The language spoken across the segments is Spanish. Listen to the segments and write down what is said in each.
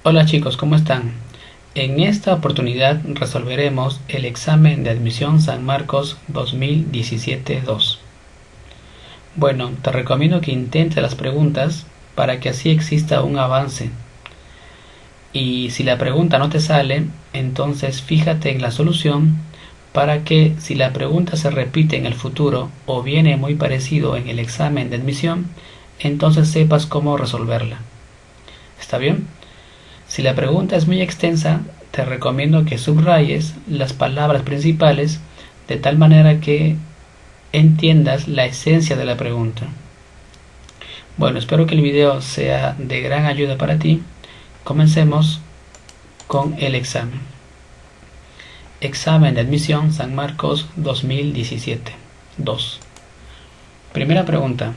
Hola chicos, ¿cómo están? En esta oportunidad resolveremos el examen de admisión San Marcos 2017-2. Bueno, te recomiendo que intentes las preguntas para que así exista un avance. Y si la pregunta no te sale, entonces fíjate en la solución para que si la pregunta se repite en el futuro o viene muy parecido en el examen de admisión, entonces sepas cómo resolverla. ¿Está bien? Si la pregunta es muy extensa, te recomiendo que subrayes las palabras principales de tal manera que entiendas la esencia de la pregunta. Bueno, espero que el video sea de gran ayuda para ti. Comencemos con el examen. Examen de admisión San Marcos 2017. 2. Primera pregunta.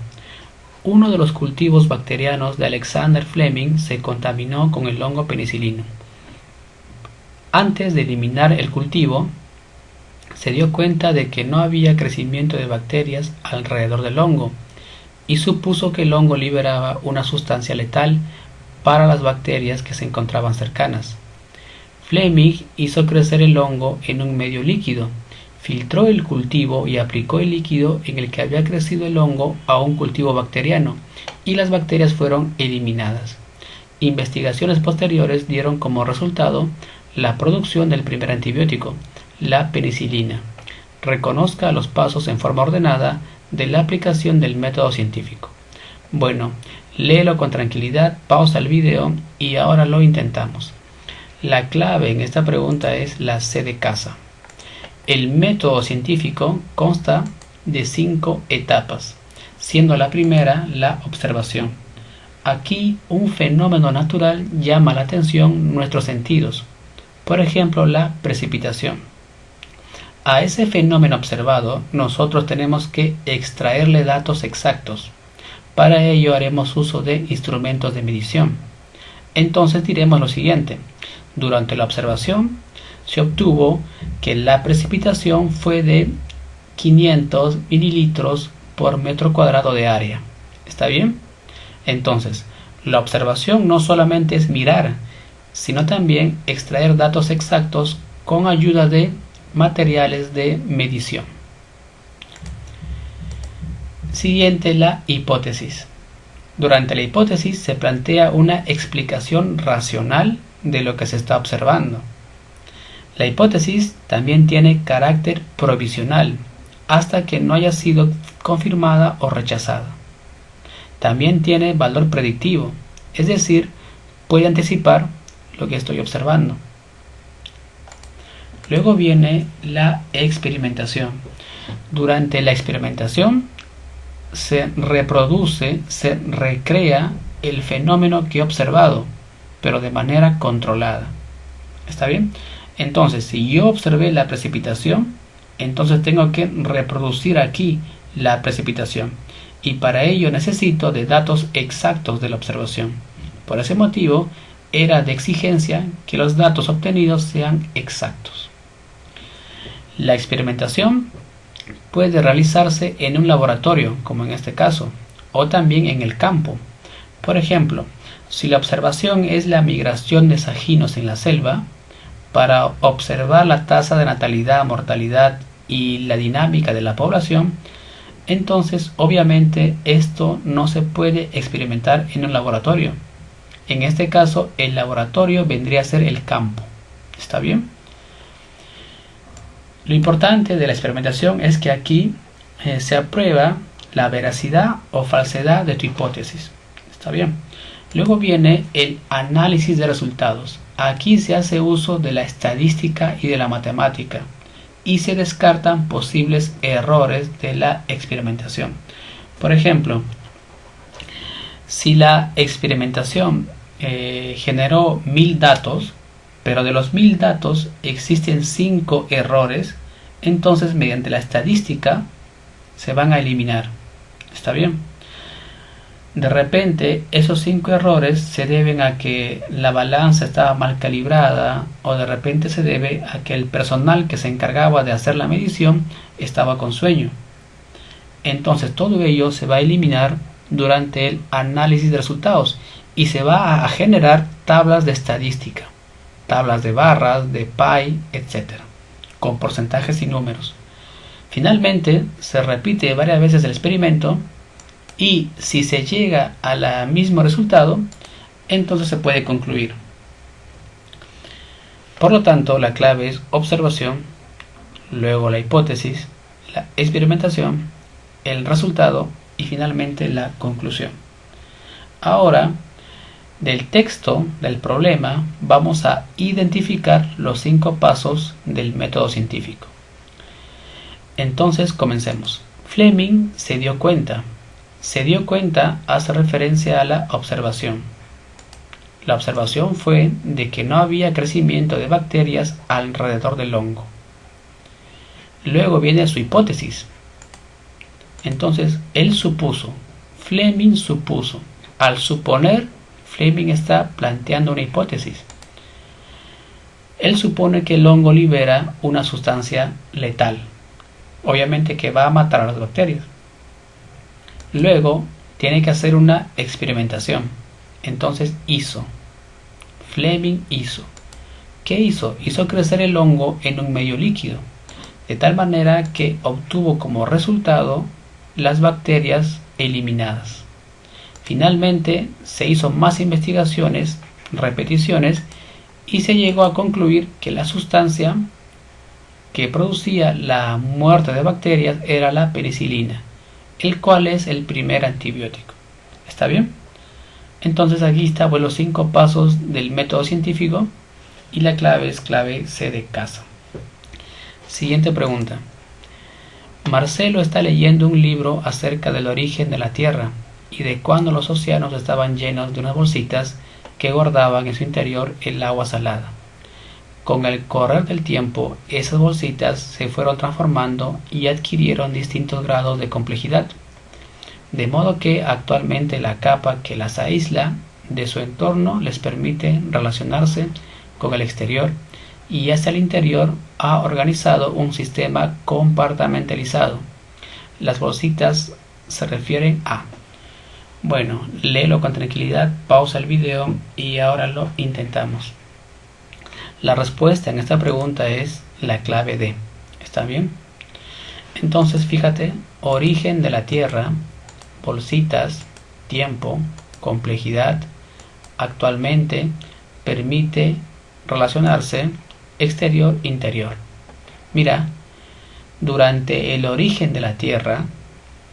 Uno de los cultivos bacterianos de Alexander Fleming se contaminó con el hongo penicilino. Antes de eliminar el cultivo, se dio cuenta de que no había crecimiento de bacterias alrededor del hongo y supuso que el hongo liberaba una sustancia letal para las bacterias que se encontraban cercanas. Fleming hizo crecer el hongo en un medio líquido, filtró el cultivo y aplicó el líquido en el que había crecido el hongo a un cultivo bacteriano y las bacterias fueron eliminadas. Investigaciones posteriores dieron como resultado la producción del primer antibiótico, la penicilina. Reconozca los pasos en forma ordenada de la aplicación del método científico. Bueno, léelo con tranquilidad, pausa el video y ahora lo intentamos. La clave en esta pregunta es la C de casa. El método científico consta de 5 etapas, siendo la primera la observación. Aquí un fenómeno natural llama la atención nuestros sentidos, por ejemplo la precipitación. A ese fenómeno observado nosotros tenemos que extraerle datos exactos. Para ello haremos uso de instrumentos de medición. Entonces diremos lo siguiente: durante la observación se obtuvo que la precipitación fue de 500 mililitros por metro cuadrado de área. ¿Está bien? Entonces, la observación no solamente es mirar, sino también extraer datos exactos con ayuda de materiales de medición. Siguiente, la hipótesis. Durante la hipótesis se plantea una explicación racional de lo que se está observando. La hipótesis también tiene carácter provisional hasta que no haya sido confirmada o rechazada. También tiene valor predictivo, es decir, puede anticipar lo que estoy observando. Luego viene la experimentación. Durante la experimentación se recrea el fenómeno que he observado, pero de manera controlada. ¿Está bien? Entonces, si yo observé la precipitación, entonces tengo que reproducir aquí la precipitación. Y para ello necesito de datos exactos de la observación. Por ese motivo, era de exigencia que los datos obtenidos sean exactos. La experimentación puede realizarse en un laboratorio, como en este caso, o también en el campo. Por ejemplo, si la observación es la migración de sajínos en la selva, para observar la tasa de natalidad, mortalidad y la dinámica de la población, entonces obviamente esto no se puede experimentar en un laboratorio. En este caso, el laboratorio vendría a ser el campo. ¿Está bien? Lo importante de la experimentación es que aquí se aprueba la veracidad o falsedad de tu hipótesis. ¿Está bien? Luego viene el análisis de resultados. Aquí se hace uso de la estadística y de la matemática y se descartan posibles errores de la experimentación. Por ejemplo, si la experimentación generó 1000 datos, pero de los 1000 datos existen 5 errores, entonces mediante la estadística se van a eliminar. ¿Está bien? De repente esos 5 errores se deben a que la balanza estaba mal calibrada, o de repente se debe a que el personal que se encargaba de hacer la medición estaba con sueño. Entonces todo ello se va a eliminar durante el análisis de resultados y se va a generar tablas de estadística, tablas de barras, de pie, etc., con porcentajes y números. Finalmente, se repite varias veces el experimento y si se llega al mismo resultado, entonces se puede concluir. Por lo tanto, la clave es observación, luego la hipótesis, la experimentación, el resultado y finalmente la conclusión. Ahora, del texto del problema vamos a identificar los 5 pasos del método científico. Entonces comencemos. Fleming se dio cuenta. Se dio cuenta hace referencia a la observación. La observación fue de que no había crecimiento de bacterias alrededor del hongo. Luego viene su hipótesis. Entonces, él supuso, Fleming supuso. Al suponer, Fleming está planteando una hipótesis. Él supone que el hongo libera una sustancia letal, obviamente que va a matar a las bacterias. Luego, tiene que hacer una experimentación. Entonces hizo. Fleming hizo. ¿Qué hizo? Hizo crecer el hongo en un medio líquido, de tal manera que obtuvo como resultado las bacterias eliminadas. Finalmente se hizo más investigaciones, repeticiones, y se llegó a concluir que la sustancia que producía la muerte de bacterias era la penicilina, el cual es el primer antibiótico. ¿Está bien? Entonces aquí están los 5 pasos del método científico y la clave es clave C de casa. Siguiente pregunta. Marcelo está leyendo un libro acerca del origen de la Tierra y de cuando los océanos estaban llenos de unas bolsitas que guardaban en su interior el agua salada. Con el correr del tiempo, esas bolsitas se fueron transformando y adquirieron distintos grados de complejidad, de modo que actualmente la capa que las aísla de su entorno les permite relacionarse con el exterior y hacia el interior ha organizado un sistema compartimentalizado. Las bolsitas se refieren a... Bueno, léelo con tranquilidad, pausa el video y ahora lo intentamos. La respuesta en esta pregunta es la clave D. ¿Está bien? Entonces fíjate, origen de la Tierra, bolsitas, tiempo, complejidad, actualmente, permite relacionarse, exterior, interior. Mira, durante el origen de la Tierra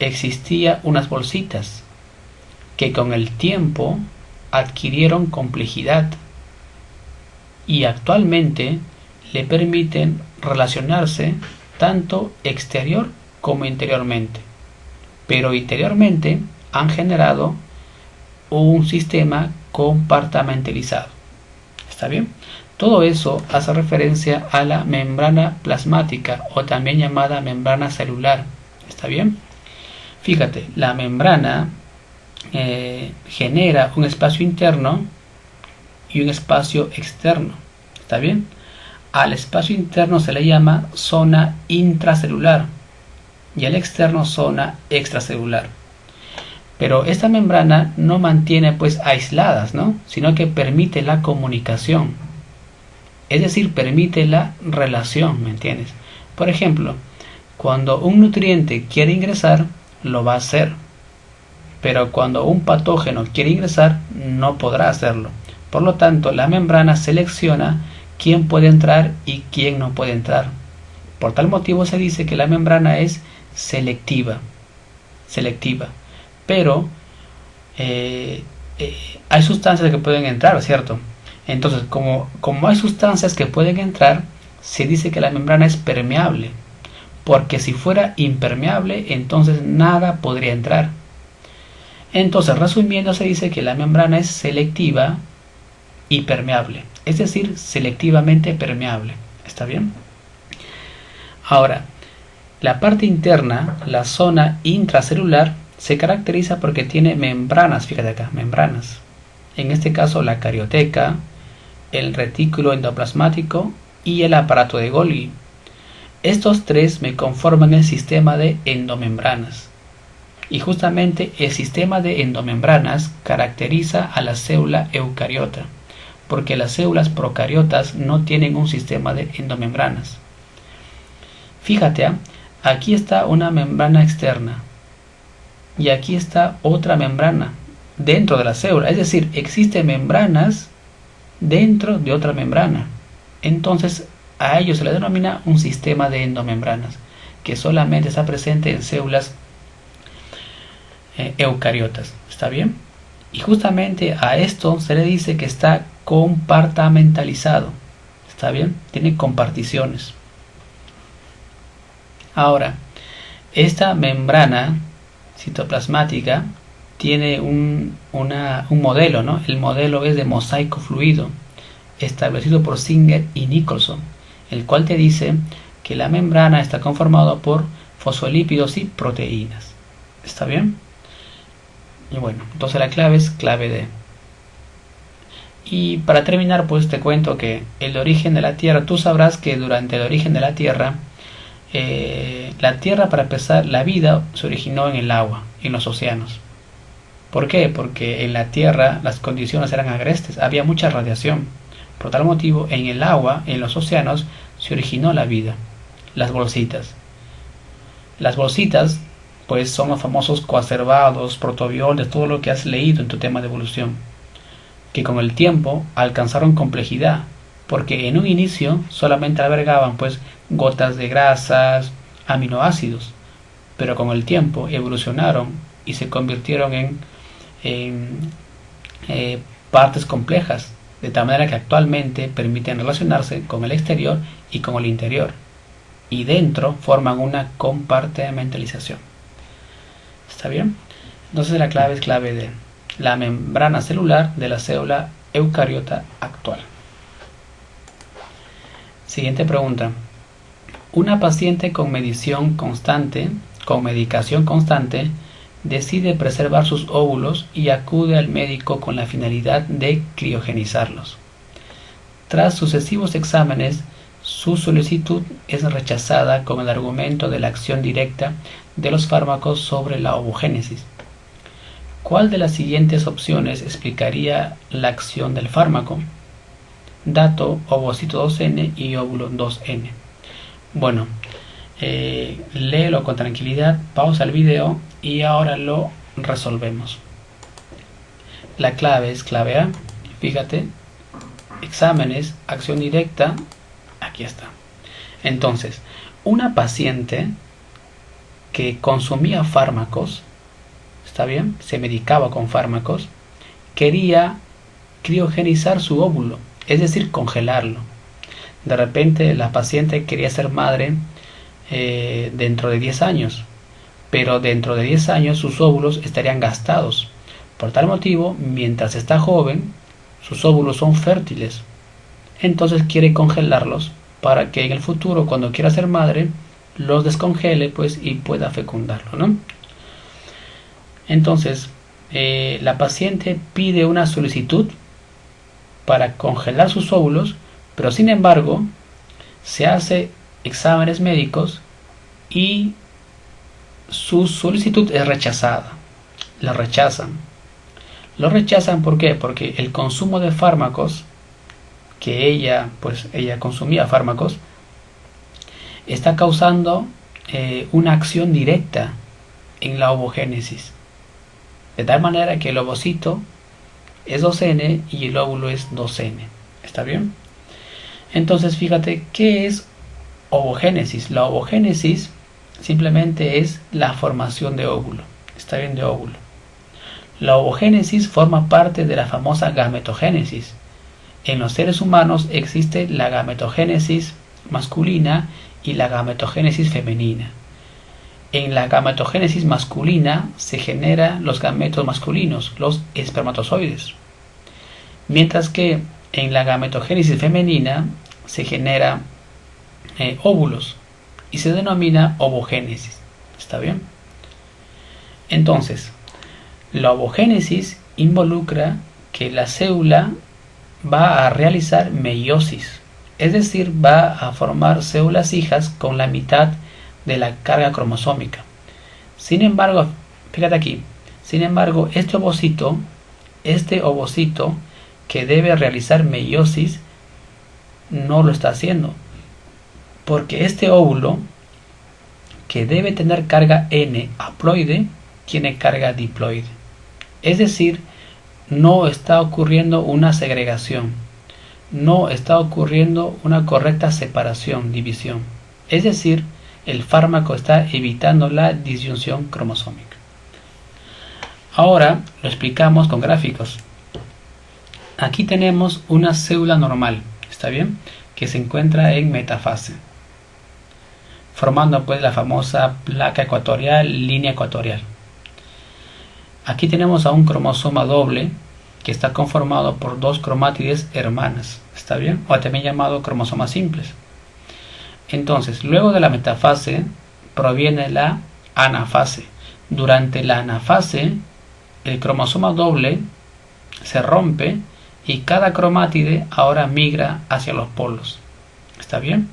existía unas bolsitas que con el tiempo adquirieron complejidad y actualmente le permiten relacionarse tanto exterior como interiormente, pero interiormente han generado un sistema compartimentalizado. ¿Está bien? Todo eso hace referencia a la membrana plasmática o también llamada membrana celular. ¿Está bien? Fíjate, la membrana genera un espacio interno y un espacio externo. ¿Está bien? Al espacio interno se le llama zona intracelular y al externo zona extracelular. Pero esta membrana no mantiene pues aisladas, ¿no? Sino que permite la comunicación. Es decir, permite la relación, ¿me entiendes? Por ejemplo, cuando un nutriente quiere ingresar, lo va a hacer. Pero cuando un patógeno quiere ingresar, no podrá hacerlo. Por lo tanto, la membrana selecciona quién puede entrar y quién no puede entrar. Por tal motivo se dice que la membrana es selectiva. Pero hay sustancias que pueden entrar, ¿cierto? Entonces, como hay sustancias que pueden entrar, se dice que la membrana es permeable. Porque si fuera impermeable, entonces nada podría entrar. Entonces, resumiendo, se dice que la membrana es selectiva y permeable, es decir, selectivamente permeable. ¿Está bien? Ahora, la parte interna, la zona intracelular, se caracteriza porque tiene membranas, fíjate acá, membranas. En este caso, la carioteca, el retículo endoplasmático y el aparato de Golgi. Estos tres me conforman el sistema de endomembranas. Y justamente el sistema de endomembranas caracteriza a la célula eucariota, porque las células procariotas no tienen un sistema de endomembranas. Fíjate, aquí está una membrana externa y aquí está otra membrana dentro de la célula, es decir, existen membranas dentro de otra membrana. Entonces a ello se le denomina un sistema de endomembranas, que solamente está presente en células eucariotas. ¿Está bien? Y justamente a esto se le dice que está compartamentalizado. ¿Está bien? Tiene comparticiones. Ahora, esta membrana citoplasmática tiene un modelo, ¿no? El modelo es de mosaico fluido, establecido por Singer y Nicholson, el cual te dice que la membrana está conformada por fosfolípidos y proteínas. ¿Está bien? Y bueno, entonces la clave es clave D. Y para terminar, pues te cuento que el origen de la Tierra, tú sabrás que durante el origen de la Tierra, para empezar, la vida se originó en el agua, en los océanos. ¿Por qué? Porque en la Tierra las condiciones eran agrestes, había mucha radiación. Por tal motivo, en el agua, en los océanos, se originó la vida. Las bolsitas. Las bolsitas, pues son los famosos coacervados, protovioles, todo lo que has leído en tu tema de evolución, que con el tiempo alcanzaron complejidad, porque en un inicio solamente albergaban pues gotas de grasas, aminoácidos, pero con el tiempo evolucionaron y se convirtieron en partes complejas, de tal manera que actualmente permiten relacionarse con el exterior y con el interior, y dentro forman una compartimentalización. ¿Está bien? Entonces la clave es clave de la membrana celular de la célula eucariota actual. Siguiente pregunta. Una paciente con medicación constante, decide preservar sus óvulos y acude al médico con la finalidad de criogenizarlos. Tras sucesivos exámenes, su solicitud es rechazada con el argumento de la acción directa de los fármacos sobre la ovogénesis. ¿Cuál de las siguientes opciones explicaría la acción del fármaco? Dato, ovocito 2N y óvulo 2N. Bueno, léelo con tranquilidad, pausa el video y ahora lo resolvemos. La clave es clave A. Fíjate, exámenes, acción directa, aquí está. Entonces, una paciente que consumía fármacos, ¿está bien? Se medicaba con fármacos, quería criogenizar su óvulo, es decir, congelarlo. De repente la paciente quería ser madre dentro de 10 años, pero dentro de 10 años sus óvulos estarían gastados. Por tal motivo, mientras está joven, sus óvulos son fértiles. Entonces quiere congelarlos para que en el futuro, cuando quiera ser madre, los descongele pues y pueda fecundarlo, ¿no? Entonces, la paciente pide una solicitud para congelar sus óvulos, pero sin embargo, se hace exámenes médicos y su solicitud es rechazada. La rechazan. Lo rechazan ¿por qué? Porque el consumo de fármacos, que ella consumía fármacos, está causando una acción directa en la ovogénesis. De tal manera que el ovocito es 2N y el óvulo es 2N. ¿Está bien? Entonces fíjate, ¿qué es ovogénesis? La ovogénesis simplemente es la formación de óvulo. ¿Está bien? De óvulo. La ovogénesis forma parte de la famosa gametogénesis. En los seres humanos existe la gametogénesis masculina y la gametogénesis femenina. En la gametogénesis masculina se generan los gametos masculinos, los espermatozoides, mientras que en la gametogénesis femenina se genera óvulos y se denomina ovogénesis. ¿Está bien? Entonces, la ovogénesis involucra que la célula va a realizar meiosis, es decir, va a formar células hijas con la mitad de la carga cromosómica. Sin embargo, Fíjate aquí. Sin embargo, este ovocito que debe realizar meiosis no lo está haciendo, porque este óvulo que debe tener carga N haploide tiene carga diploide. Es decir, no está ocurriendo una segregación, no está ocurriendo una correcta separación, división. Es decir, el fármaco está evitando la disyunción cromosómica. Ahora lo explicamos con gráficos. Aquí tenemos una célula normal, ¿está bien? Que se encuentra en metafase, formando pues la famosa placa ecuatorial, línea ecuatorial. Aquí tenemos a un cromosoma doble que está conformado por dos cromátides hermanas, ¿está bien? O también llamado cromosomas simples. Entonces, luego de la metafase proviene la anafase. Durante la anafase, el cromosoma doble se rompe y cada cromátide ahora migra hacia los polos, ¿está bien?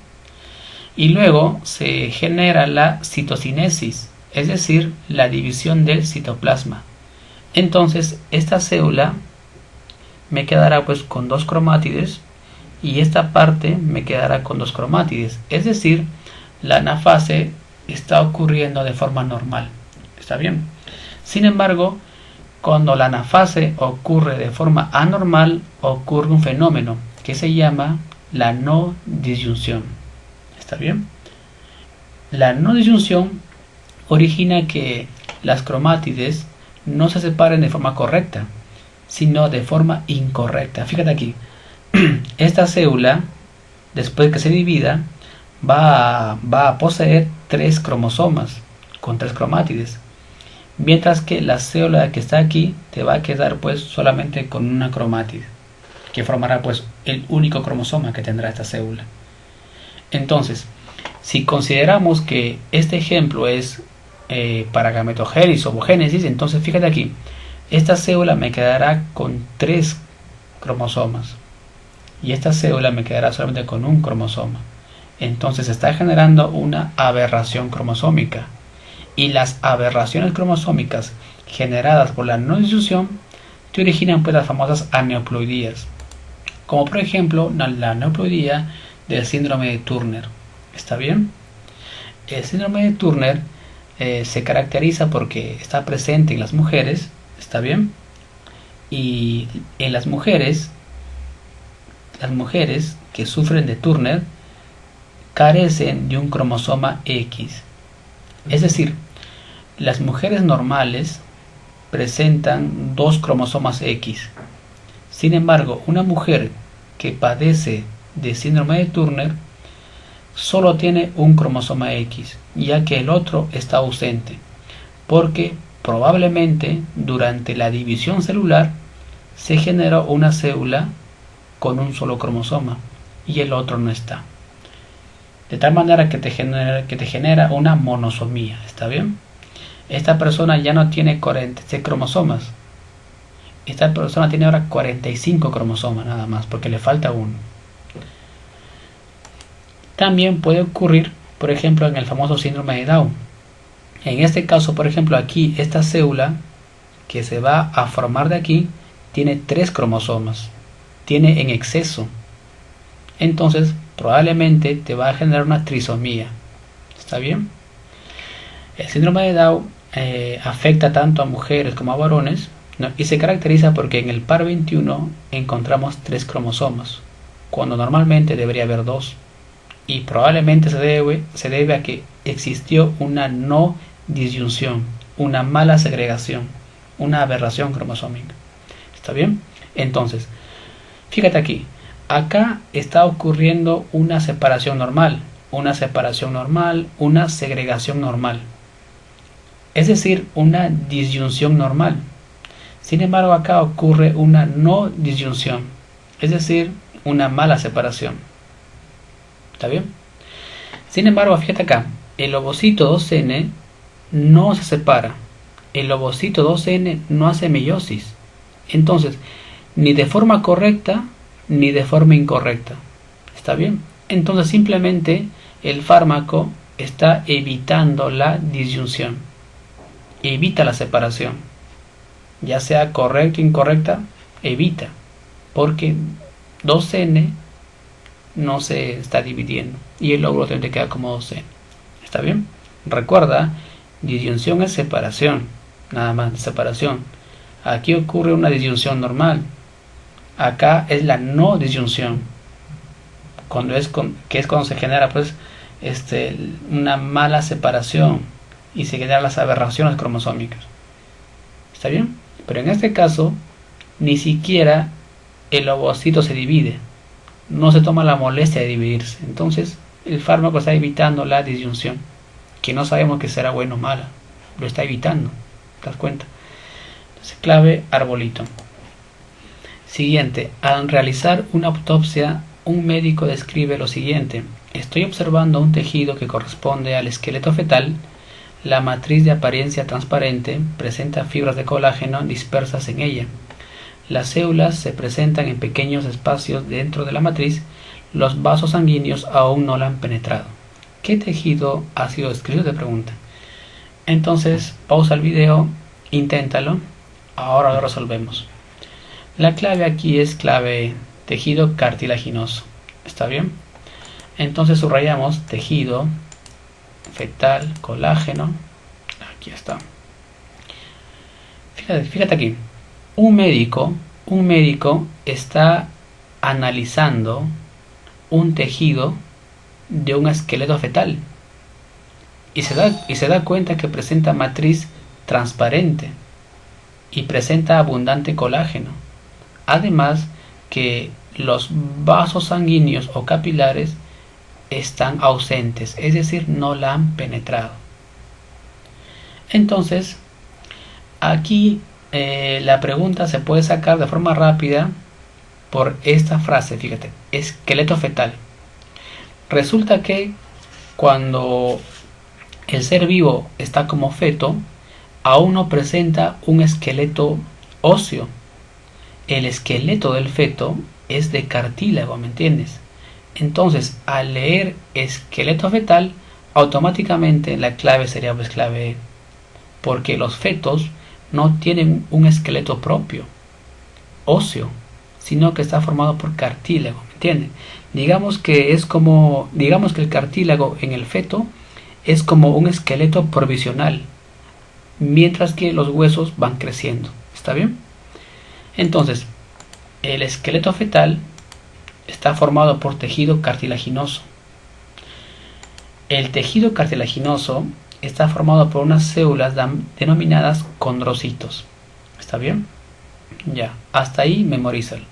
Y luego se genera la citocinesis, es decir, la división del citoplasma. Entonces esta célula me quedará pues con dos cromátides y esta parte me quedará con dos cromátides, es decir, la anafase está ocurriendo de forma normal, ¿está bien? Sin embargo, cuando la anafase ocurre de forma anormal, ocurre un fenómeno que se llama la no disyunción, ¿está bien? La no disyunción origina que las cromátides no se separen de forma correcta, sino de forma incorrecta. Fíjate aquí, esta célula, después que se divida, va a poseer tres cromosomas con tres cromátides, mientras que la célula que está aquí te va a quedar pues solamente con una cromátide, que formará pues el único cromosoma que tendrá esta célula. Entonces, si consideramos que este ejemplo es para gametogénesis o ovogénesis, entonces fíjate aquí, esta célula me quedará con tres cromosomas y esta célula me quedará solamente con un cromosoma. Entonces se está generando una aberración cromosómica, y las aberraciones cromosómicas generadas por la no disyunción te originan pues las famosas aneuploidías, como por ejemplo la aneuploidía del síndrome de Turner, ¿está bien? El síndrome de Turner se caracteriza porque está presente en las mujeres, ¿está bien? Y en las mujeres que sufren de Turner carecen de un cromosoma X. Es decir, las mujeres normales presentan dos cromosomas X. Sin embargo, una mujer que padece de síndrome de Turner solo tiene un cromosoma X, ya que el otro está ausente, porque probablemente durante la división celular se generó una célula con un solo cromosoma y el otro no está. De tal manera que te genera una monosomía, ¿está bien? Esta persona ya no tiene 46 cromosomas. Esta persona tiene ahora 45 cromosomas nada más, porque le falta uno. También puede ocurrir, por ejemplo, en el famoso síndrome de Down. En este caso, por ejemplo, aquí esta célula que se va a formar de aquí tiene 3 cromosomas. Tiene en exceso. Entonces, probablemente te va a generar una trisomía. ¿Está bien? El síndrome de Down afecta tanto a mujeres como a varones, ¿no? Y se caracteriza porque en el par 21 encontramos 3 cromosomas, cuando normalmente debería haber 2. Y probablemente se debe a que existió una no disyunción, una mala segregación, una aberración cromosómica. ¿Está bien? Entonces, fíjate aquí, acá está ocurriendo una separación normal, una segregación normal, es decir, una disyunción normal. Sin embargo, acá ocurre una no disyunción, es decir, una mala separación. ¿Está bien? Sin embargo, fíjate acá, el ovocito 2N no se separa, el ovocito 2N no hace meiosis. Entonces, ni de forma correcta ni de forma incorrecta. ¿Está bien? Entonces simplemente el fármaco está evitando la disyunción. evita la separación, ya sea correcta o incorrecta, evita, porque 2n no se está dividiendo y el lóbulo te queda como 2n. ¿Está bien? Recuerda, disyunción es separación, nada más, separación. Aquí ocurre una disyunción normal, acá es la no disyunción, que es cuando se genera pues una mala separación y se generan las aberraciones cromosómicas. ¿Está bien? Pero en este caso ni siquiera el ovocito se divide, no se toma la molestia de dividirse. Entonces el fármaco está evitando la disyunción, que no sabemos que será buena o mala, lo está evitando. ¿Te das cuenta? Entonces, clave arbolito. Siguiente, al realizar una autopsia, un médico describe lo siguiente: estoy observando un tejido que corresponde al esqueleto fetal. La matriz de apariencia transparente presenta fibras de colágeno dispersas en ella. Las células se presentan en pequeños espacios dentro de la matriz. Los vasos sanguíneos aún no la han penetrado. ¿Qué tejido ha sido descrito? Te pregunta. Entonces, pausa el video, inténtalo. Ahora lo resolvemos. La clave aquí es clave tejido cartilaginoso. ¿Está bien? Entonces subrayamos tejido fetal, colágeno. Aquí está. Fíjate aquí. Un médico está analizando un tejido de un esqueleto fetal y se da cuenta que presenta matriz transparente y presenta abundante colágeno. Además que los vasos sanguíneos o capilares están ausentes, es decir, no la han penetrado. Entonces, aquí la pregunta se puede sacar de forma rápida por esta frase, fíjate, esqueleto fetal. Resulta que cuando el ser vivo está como feto, aún no presenta un esqueleto óseo. El esqueleto del feto es de cartílago, ¿me entiendes? Entonces, al leer esqueleto fetal, automáticamente la clave sería pues clave E, porque los fetos no tienen un esqueleto propio, óseo, sino que está formado por cartílago, ¿me entiendes? Digamos que el cartílago en el feto es como un esqueleto provisional, mientras que los huesos van creciendo. ¿Está bien? Entonces, el esqueleto fetal está formado por tejido cartilaginoso. El tejido cartilaginoso está formado por unas células denominadas condrocitos. ¿Está bien? Ya, hasta ahí memorízalo.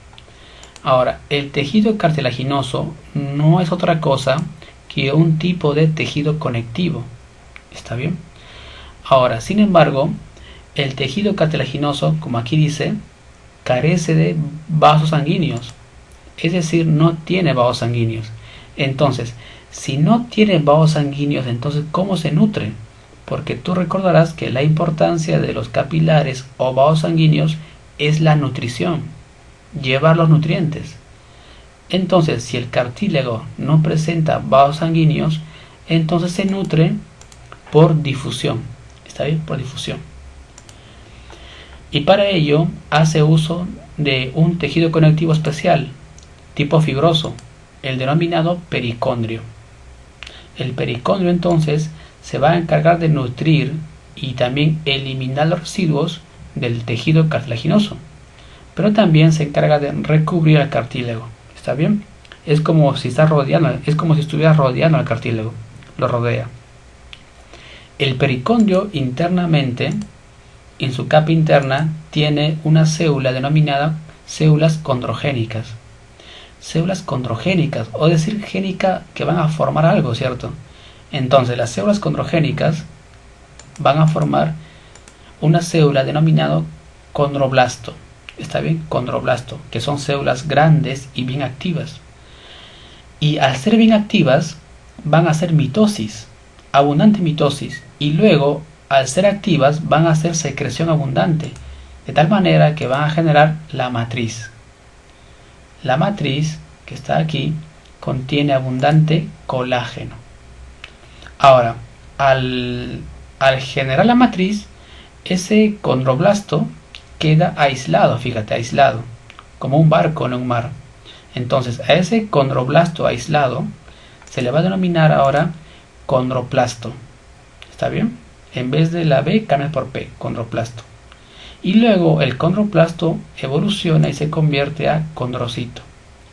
Ahora, el tejido cartilaginoso no es otra cosa que un tipo de tejido conectivo. ¿Está bien? Ahora, sin embargo, el tejido cartilaginoso, como aquí dice, carece de vasos sanguíneos, es decir, no tiene vasos sanguíneos. Entonces, si no tiene vasos sanguíneos, entonces ¿cómo se nutre? Porque tú recordarás que la importancia de los capilares o vasos sanguíneos es la nutrición, llevar los nutrientes. Entonces, si el cartílago no presenta vasos sanguíneos, entonces se nutre por difusión. ¿Está bien? Por difusión. Y para ello hace uso de un tejido conectivo especial, tipo fibroso, el denominado pericondrio. El pericondrio entonces se va a encargar de nutrir y también eliminar los residuos del tejido cartilaginoso, pero también se encarga de recubrir al cartílago. ¿Está bien? Es como si estuviera rodeando al cartílago, lo rodea. El pericondrio internamente, en su capa interna, tiene una célula denominada células condrogénicas. Células condrogénicas, o decir génica, que van a formar algo, ¿cierto? Entonces las células condrogénicas van a formar una célula denominada condroblasto. ¿Está bien? Condroblasto, que son células grandes y bien activas. Y al ser bien activas, van a hacer mitosis, abundante mitosis, y luego, al ser activas, van a hacer secreción abundante, de tal manera que van a generar la matriz. La matriz, que está aquí, contiene abundante colágeno. Ahora, al generar la matriz, ese condroblasto queda aislado, fíjate, aislado, como un barco en un mar. Entonces a ese condroblasto aislado se le va a denominar ahora condroplasto. ¿Está bien? En vez de la B cambia por P, condroplasto. Y luego el condroplasto evoluciona y se convierte a condrocito.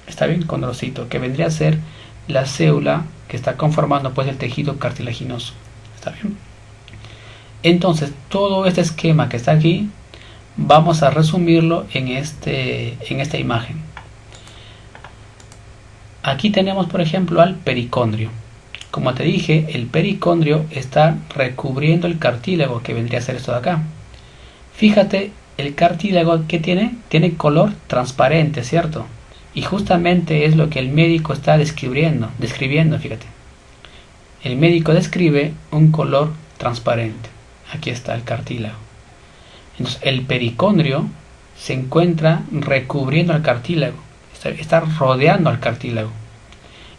¿Está bien? Condrocito, que vendría a ser la célula que está conformando pues el tejido cartilaginoso. ¿Está bien? Entonces todo este esquema que está aquí vamos a resumirlo en esta imagen. Aquí tenemos por ejemplo al pericondrio. Como te dije, el pericondrio está recubriendo el cartílago, que vendría a ser esto de acá. Fíjate, el cartílago que tiene color transparente, ¿cierto? Y justamente es lo que el médico está describiendo, fíjate. El médico describe un color transparente. Aquí está el cartílago. Entonces, el pericondrio se encuentra recubriendo al cartílago, está rodeando al cartílago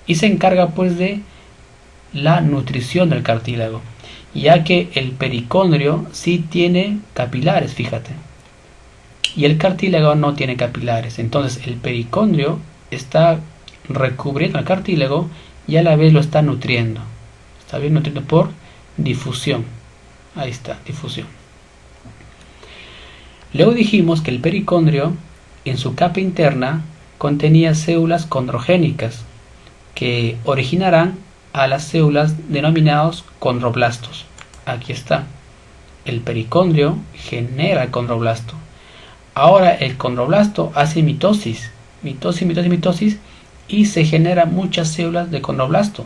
y se encarga pues de la nutrición del cartílago, ya que el pericondrio sí tiene capilares, fíjate, y el cartílago no tiene capilares. Entonces el pericondrio está recubriendo al cartílago y a la vez lo está nutriendo. Está bien, nutriendo por difusión. Ahí está, difusión. Luego dijimos que el pericondrio en su capa interna contenía células condrogénicas que originarán a las células denominadas condroblastos. Aquí está. El pericondrio genera el condroblasto. Ahora el condroblasto hace mitosis y se generan muchas células de condroblasto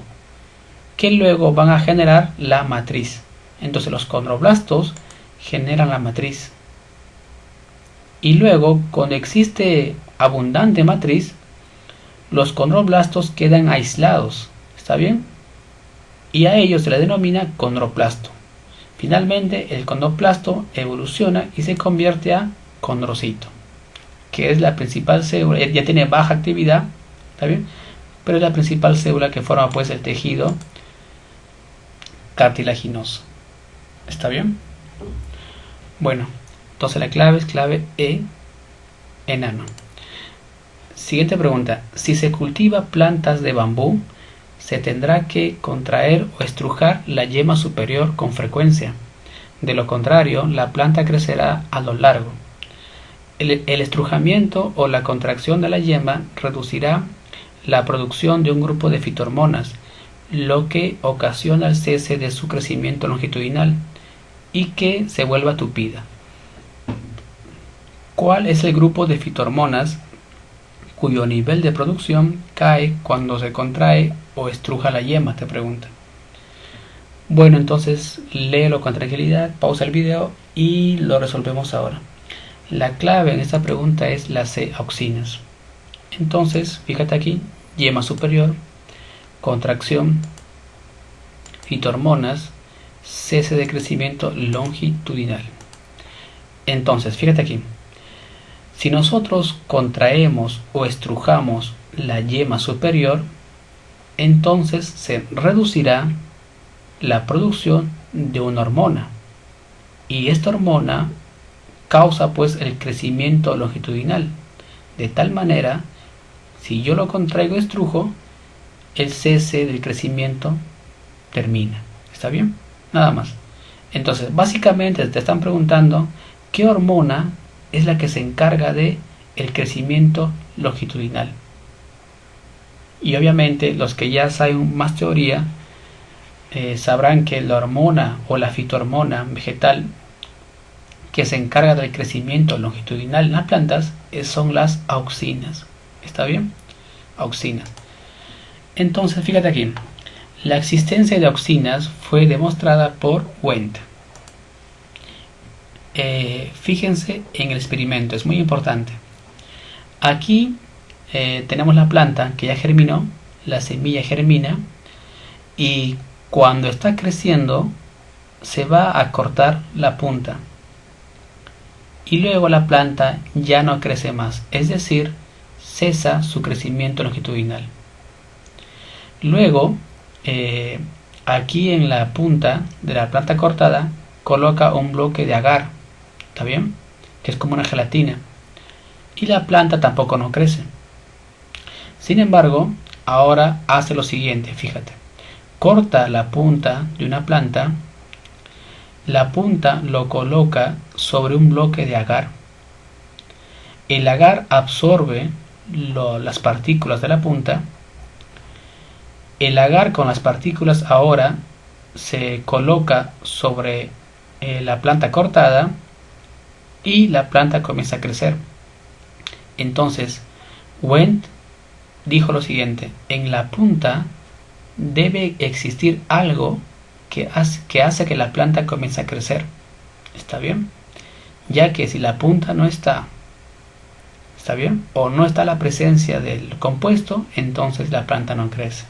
que luego van a generar la matriz. Entonces los condroblastos generan la matriz. Y luego, cuando existe abundante matriz, los condroblastos quedan aislados. ¿Está bien? Y a ellos se le denomina condroplasto. Finalmente, el condroplasto evoluciona y se convierte a condrocito, que es la principal célula. Ya tiene baja actividad, ¿está bien? Pero es la principal célula que forma pues el tejido cartilaginoso. ¿Está bien? Bueno, entonces la clave es clave E, enano. Siguiente pregunta. Si se cultiva plantas de bambú, se tendrá que contraer o estrujar la yema superior con frecuencia. De lo contrario, la planta crecerá a lo largo. El estrujamiento o la contracción de la yema reducirá la producción de un grupo de fitohormonas, lo que ocasiona el cese de su crecimiento longitudinal y que se vuelva tupida. ¿Cuál es el grupo de fitohormonas cuyo nivel de producción cae cuando se contrae o estruja la yema? Te pregunta. Bueno, entonces léelo con tranquilidad, pausa el video y lo resolvemos ahora. La clave en esta pregunta es la C, auxinas. Entonces, fíjate aquí, yema superior, contracción, fitohormonas, cese de crecimiento longitudinal. Entonces, fíjate aquí, si nosotros contraemos o estrujamos la yema superior, entonces se reducirá la producción de una hormona. Y esta hormona causa pues el crecimiento longitudinal. De tal manera, si yo lo contraigo o estrujo, el cese del crecimiento termina. ¿Está bien? Nada más. Entonces, básicamente te están preguntando qué hormona es la que se encarga de el crecimiento longitudinal. Y obviamente los que ya saben más teoría sabrán que la hormona o la fitohormona vegetal que se encarga del crecimiento longitudinal en las plantas son las auxinas. ¿Está bien? Auxinas. Entonces, fíjate aquí. La existencia de auxinas fue demostrada por Wendt. Fíjense en el experimento, es muy importante. Aquí tenemos la planta que ya germinó, la semilla germina y cuando está creciendo se va a cortar la punta y luego la planta ya no crece más, es decir, cesa su crecimiento longitudinal. Luego, aquí en la punta de la planta cortada coloca un bloque de agar ¿está bien? Que es como una gelatina. Y la planta tampoco no crece. Sin embargo, ahora hace lo siguiente, fíjate. Corta la punta de una planta, la punta lo coloca sobre un bloque de agar. El agar absorbe las partículas de la punta. El agar con las partículas ahora se coloca sobre la planta cortada y la planta comienza a crecer. Entonces, Wendt dijo lo siguiente: en la punta debe existir algo que hace que la planta comience a crecer. ¿Está bien? Ya que si la punta no está, ¿está bien? O no está la presencia del compuesto, entonces la planta no crece.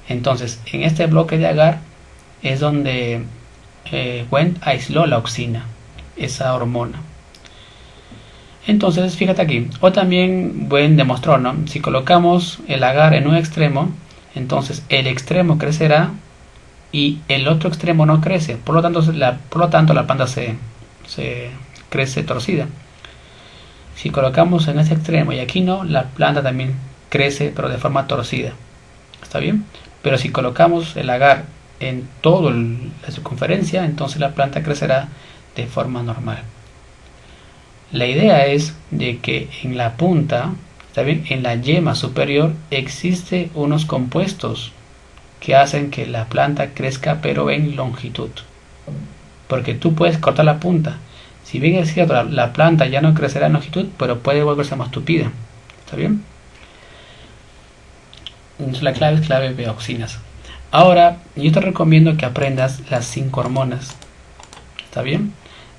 Entonces, en este bloque de agar es donde Wendt aisló la auxina, esa hormona. Entonces, fíjate aquí. O también Wendt demostró, ¿no? Si colocamos el agar en un extremo, entonces el extremo crecerá y el otro extremo no crece. Por lo tanto, la planta se crece torcida. Si colocamos en ese extremo y aquí no, la planta también crece, pero de forma torcida. ¿Está bien? Pero si colocamos el agar en toda la circunferencia, entonces la planta crecerá de forma normal. La idea es de que en la punta, ¿está bien?, en la yema superior, existe unos compuestos que hacen que la planta crezca, pero en longitud. Porque tú puedes cortar la punta. Si bien es cierto, la planta ya no crecerá en longitud, pero puede volverse más tupida. ¿Está bien? La clave es clave de auxinas. Ahora, yo te recomiendo que aprendas las 5 hormonas. ¿Está bien?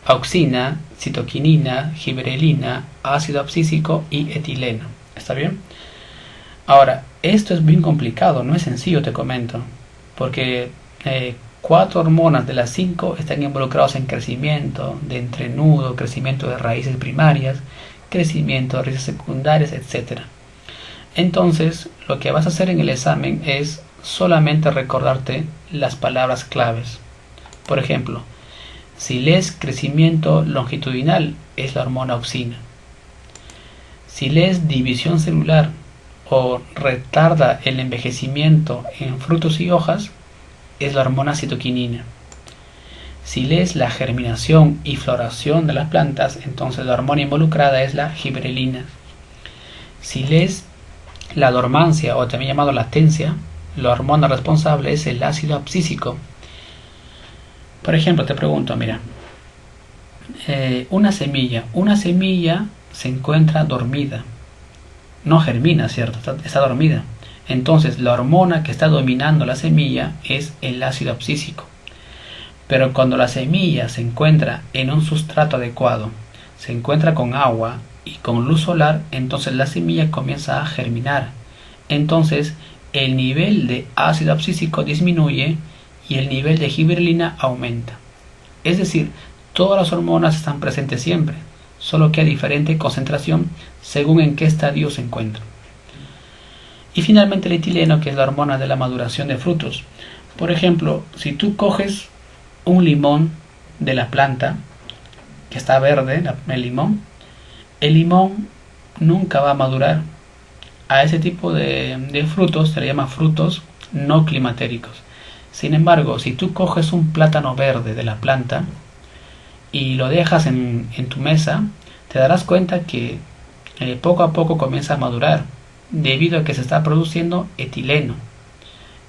Auxina, citoquinina, giberelina, ácido abscísico y etileno. ¿Está bien? Ahora, esto es bien complicado, no es sencillo, te comento. Porque 4 hormonas de las 5 están involucrados en crecimiento de entrenudo, crecimiento de raíces primarias, crecimiento de raíces secundarias, etc. Entonces, lo que vas a hacer en el examen es solamente recordarte las palabras claves. Por ejemplo, si lees crecimiento longitudinal, es la hormona auxina. Si lees división celular o retarda el envejecimiento en frutos y hojas, es la hormona citoquinina. Si lees la germinación y floración de las plantas, entonces la hormona involucrada es la giberelina. Si lees la dormancia, o también llamado latencia, la hormona responsable es el ácido abscísico. Por ejemplo, te pregunto, mira, una semilla se encuentra dormida, no germina, ¿cierto? Está dormida. Entonces, la hormona que está dominando la semilla es el ácido abscísico. Pero cuando la semilla se encuentra en un sustrato adecuado, se encuentra con agua y con luz solar, entonces la semilla comienza a germinar. Entonces, el nivel de ácido abscísico disminuye y el nivel de giberelina aumenta. Es decir, todas las hormonas están presentes siempre, solo que a diferente concentración según en qué estadio se encuentran. Y finalmente el etileno, que es la hormona de la maduración de frutos. Por ejemplo, si tú coges un limón de la planta, que está verde, el limón nunca va a madurar. A ese tipo de frutos se le llama frutos no climatéricos. Sin embargo, si tú coges un plátano verde de la planta y lo dejas en tu mesa, te darás cuenta que poco a poco comienza a madurar, debido a que se está produciendo etileno.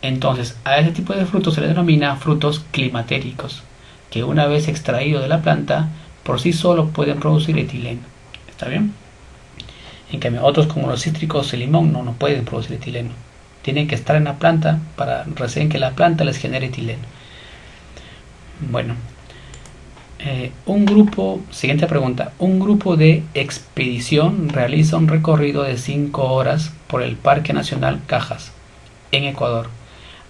Entonces, a ese tipo de frutos se le denomina frutos climatéricos, que una vez extraído de la planta, por sí solo pueden producir etileno. ¿Está bien? En cambio, otros como los cítricos, el limón, no pueden producir etileno. Tienen que estar en la planta para recién que la planta les genere etileno. Bueno, siguiente pregunta. Un grupo de expedición realiza un recorrido de 5 horas por el Parque Nacional Cajas, en Ecuador.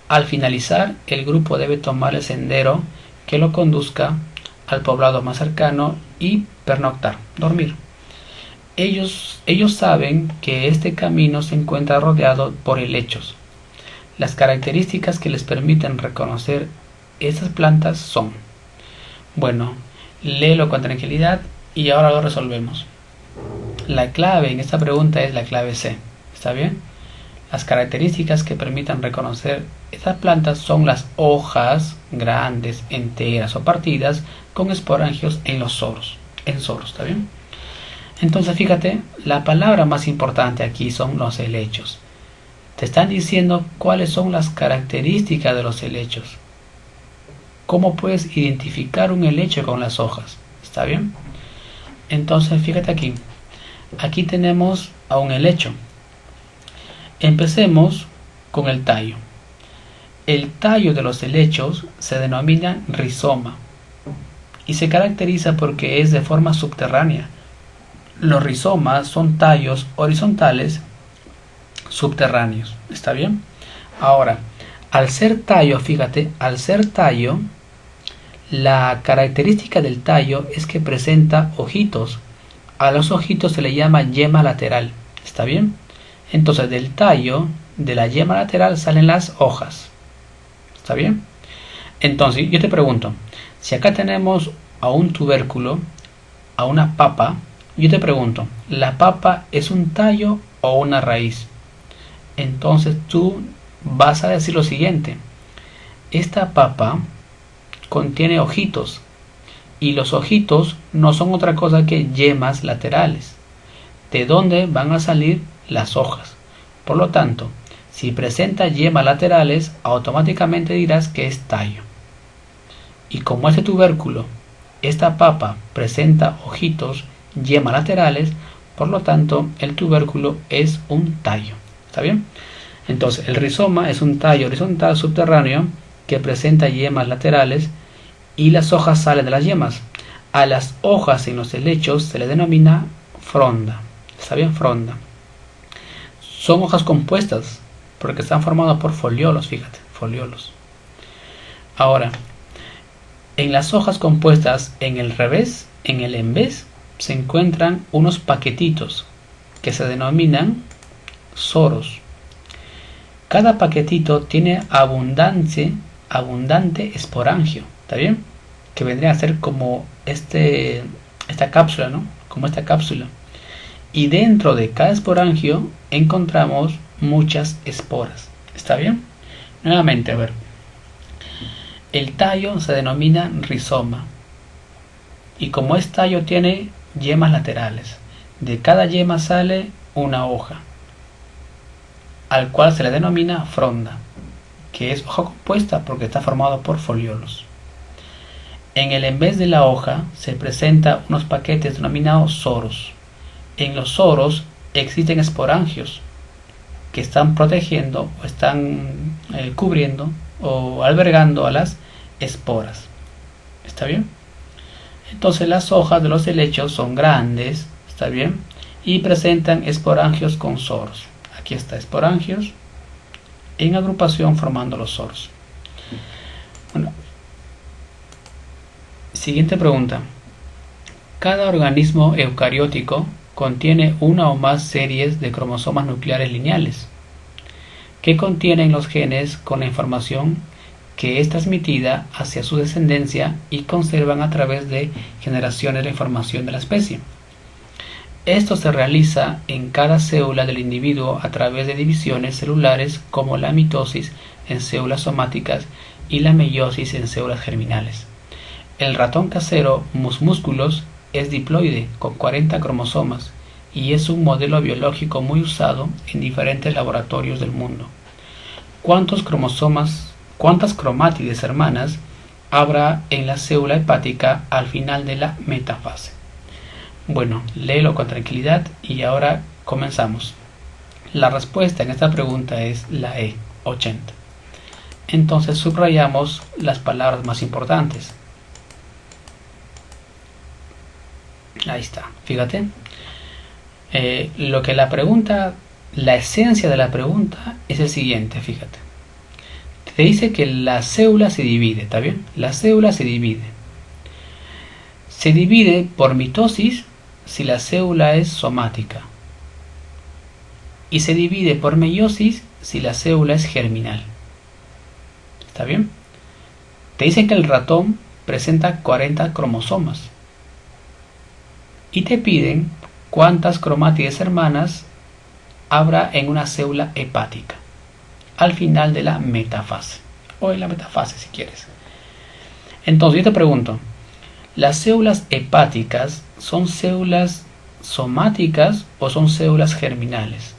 Al finalizar, el grupo debe tomar el sendero que lo conduzca al poblado más cercano y pernoctar, dormir. Ellos saben que este camino se encuentra rodeado por helechos. Las características que les permiten reconocer estas plantas son: bueno, Léelo con tranquilidad y ahora lo resolvemos. La clave en esta pregunta es la clave C. ¿Está bien? Las características que permitan reconocer estas plantas son las hojas grandes, enteras o partidas con esporangios en los soros. En soros, ¿está bien? Entonces fíjate, la palabra más importante aquí son los helechos. Te están diciendo cuáles son las características de los helechos. ¿Cómo puedes identificar un helecho con las hojas? ¿Está bien? Entonces fíjate aquí. Aquí tenemos a un helecho. Empecemos con el tallo. El tallo de los helechos se denomina rizoma y se caracteriza porque es de forma subterránea. Los rizomas son tallos horizontales subterráneos. ¿Está bien? Ahora, al ser tallo, fíjate, al ser tallo, la característica del tallo es que presenta ojitos. A los ojitos se le llama yema lateral. ¿Está bien? Entonces del tallo, de la yema lateral, salen las hojas. ¿Está bien? Entonces yo te pregunto, si acá tenemos a un tubérculo, a una papa, yo te pregunto, ¿la papa es un tallo o una raíz? Entonces tú vas a decir lo siguiente: esta papa contiene ojitos y los ojitos no son otra cosa que yemas laterales, de donde van a salir las hojas. Por lo tanto, si presenta yemas laterales, automáticamente dirás que es tallo. Y como este tubérculo, esta papa presenta ojitos, yemas laterales, por lo tanto el tubérculo es un tallo. ¿Está bien? Entonces el rizoma es un tallo horizontal subterráneo que presenta yemas laterales y las hojas salen de las yemas. A las hojas en los helechos se le denomina fronda. ¿Está bien? Fronda. Son hojas compuestas porque están formadas por foliolos, fíjate, foliolos. Ahora, en las hojas compuestas, en el revés, en el en vez, se encuentran unos paquetitos que se denominan soros. Cada paquetito tiene abundante esporangio, ¿está bien? Que vendría a ser como esta cápsula, ¿no? Como esta cápsula. Y dentro de cada esporangio encontramos muchas esporas. ¿Está bien? Nuevamente, a ver. El tallo se denomina rizoma. Y como es tallo, tiene yemas laterales. De cada yema sale una hoja, al cual se le denomina fronda, que es hoja compuesta porque está formado por foliolos. En el en vez de la hoja se presentan unos paquetes denominados soros. En los soros existen esporangios que están protegiendo o están cubriendo o albergando a las esporas. ¿Está bien? Entonces las hojas de los helechos son grandes, ¿está bien? Y presentan esporangios con soros. Aquí está, esporangios en agrupación formando los soros. Bueno, siguiente pregunta. Cada organismo eucariótico contiene una o más series de cromosomas nucleares lineales, que contienen los genes con la información que es transmitida hacia su descendencia y conservan a través de generaciones la información de la especie. Esto se realiza en cada célula del individuo a través de divisiones celulares como la mitosis en células somáticas y la meiosis en células germinales. El ratón casero Mus musculus es diploide con 40 cromosomas y es un modelo biológico muy usado en diferentes laboratorios del mundo. ¿Cuántas cromátides hermanas habrá en la célula hepática al final de la metafase? Bueno, léelo con tranquilidad y ahora comenzamos. La respuesta en esta pregunta es la E, 80. Entonces subrayamos las palabras más importantes. Ahí está, fíjate. Lo que la pregunta, la esencia de la pregunta es el siguiente, fíjate. Te dice que la célula se divide, ¿está bien? La célula se divide. Se divide por mitosis si la célula es somática. Y se divide por meiosis si la célula es germinal. ¿Está bien? Te dicen que el ratón presenta 40 cromosomas y te piden cuántas cromátides hermanas habrá en una célula hepática al final de la metafase, o en la metafase si quieres. Entonces yo te pregunto, ¿las células hepáticas son células somáticas o son células germinales?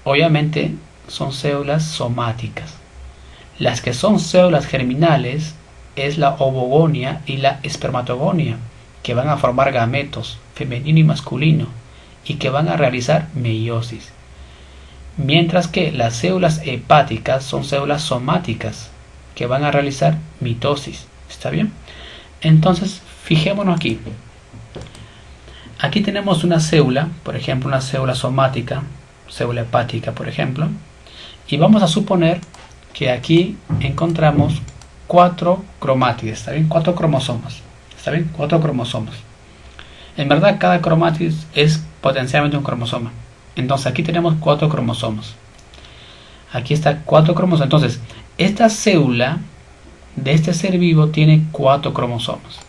Obviamente son células somáticas. Las que son células germinales es la ovogonia y la espermatogonia, que van a formar gametos femenino y masculino y que van a realizar meiosis. Mientras que las células hepáticas son células somáticas que van a realizar mitosis. ¿Está bien? Entonces, fijémonos aquí. Aquí tenemos una célula, por ejemplo, una célula somática, célula hepática, por ejemplo, y vamos a suponer que aquí encontramos 4 cromátides, ¿está bien? 4 cromosomas, ¿está bien? 4 cromosomas. En verdad, cada cromátides es potencialmente un cromosoma. Entonces, aquí tenemos 4 cromosomas. Aquí está 4 cromosomas. Entonces, esta célula de este ser vivo tiene 4 cromosomas.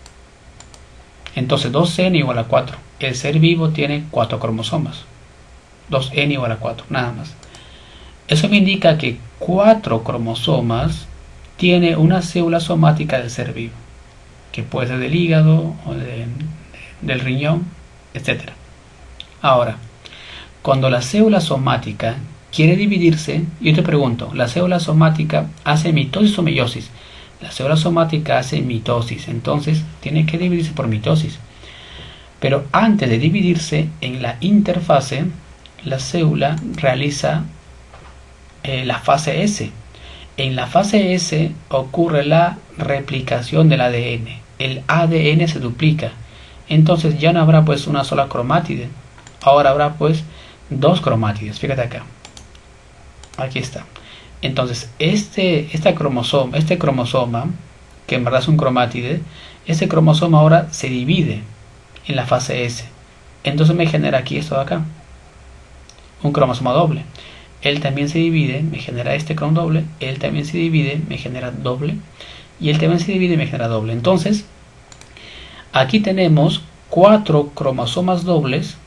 Entonces, 2n igual a 4. El ser vivo tiene 4 cromosomas. 2n igual a 4, nada más. Eso me indica que 4 cromosomas tiene una célula somática del ser vivo, que puede ser del hígado o del riñón, etc. Ahora, cuando la célula somática quiere dividirse, yo te pregunto, ¿la célula somática hace mitosis o meiosis? La célula somática hace mitosis, entonces tiene que dividirse por mitosis. Pero antes de dividirse en la interfase, la célula realiza la fase S. En la fase S ocurre la replicación del ADN. El ADN se duplica. Entonces ya no habrá pues una sola cromátide. Ahora habrá pues 2 cromátides. Fíjate acá. Aquí está. Entonces este cromosoma, que en verdad es un cromátide, este cromosoma ahora se divide en la fase S. Entonces me genera aquí esto de acá. Un cromosoma doble. Él también se divide, me genera este cromo doble. Él también se divide, me genera doble. Y él también se divide y me genera doble. Entonces, aquí tenemos 4 cromosomas dobles,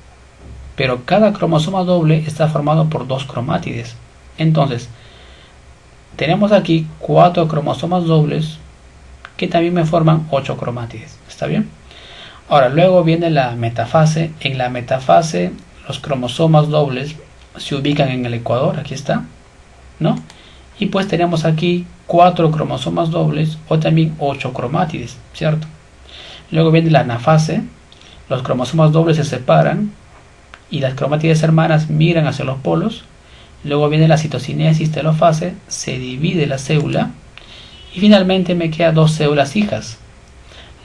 pero cada cromosoma doble está formado por 2 cromátides. Entonces, tenemos aquí 4 cromosomas dobles que también me forman 8 cromátides. ¿Está bien? Ahora, luego viene la metafase. En la metafase, los cromosomas dobles se ubican en el ecuador, aquí está, ¿no? Y pues tenemos aquí 4 cromosomas dobles o también 8 cromátides, ¿cierto? Luego viene la anafase, los cromosomas dobles se separan y las cromátides hermanas migran hacia los polos. Luego viene la citocinesis telofase, se divide la célula y finalmente me quedan 2 células hijas.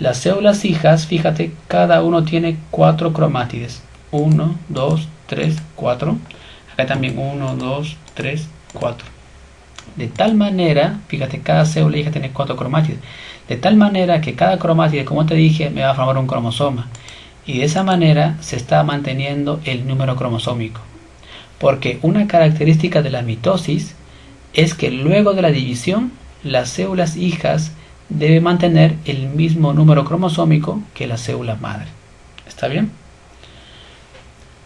Las células hijas, fíjate, cada uno tiene 4 cromátides. 1, 2, 3, 4. Acá también 1, 2, 3, 4. De tal manera, fíjate, cada célula hija tiene 4 cromátides. De tal manera que cada cromátide, como te dije, me va a formar un cromosoma. Y de esa manera se está manteniendo el número cromosómico. Porque una característica de la mitosis es que luego de la división, las células hijas deben mantener el mismo número cromosómico que la célula madre. ¿Está bien?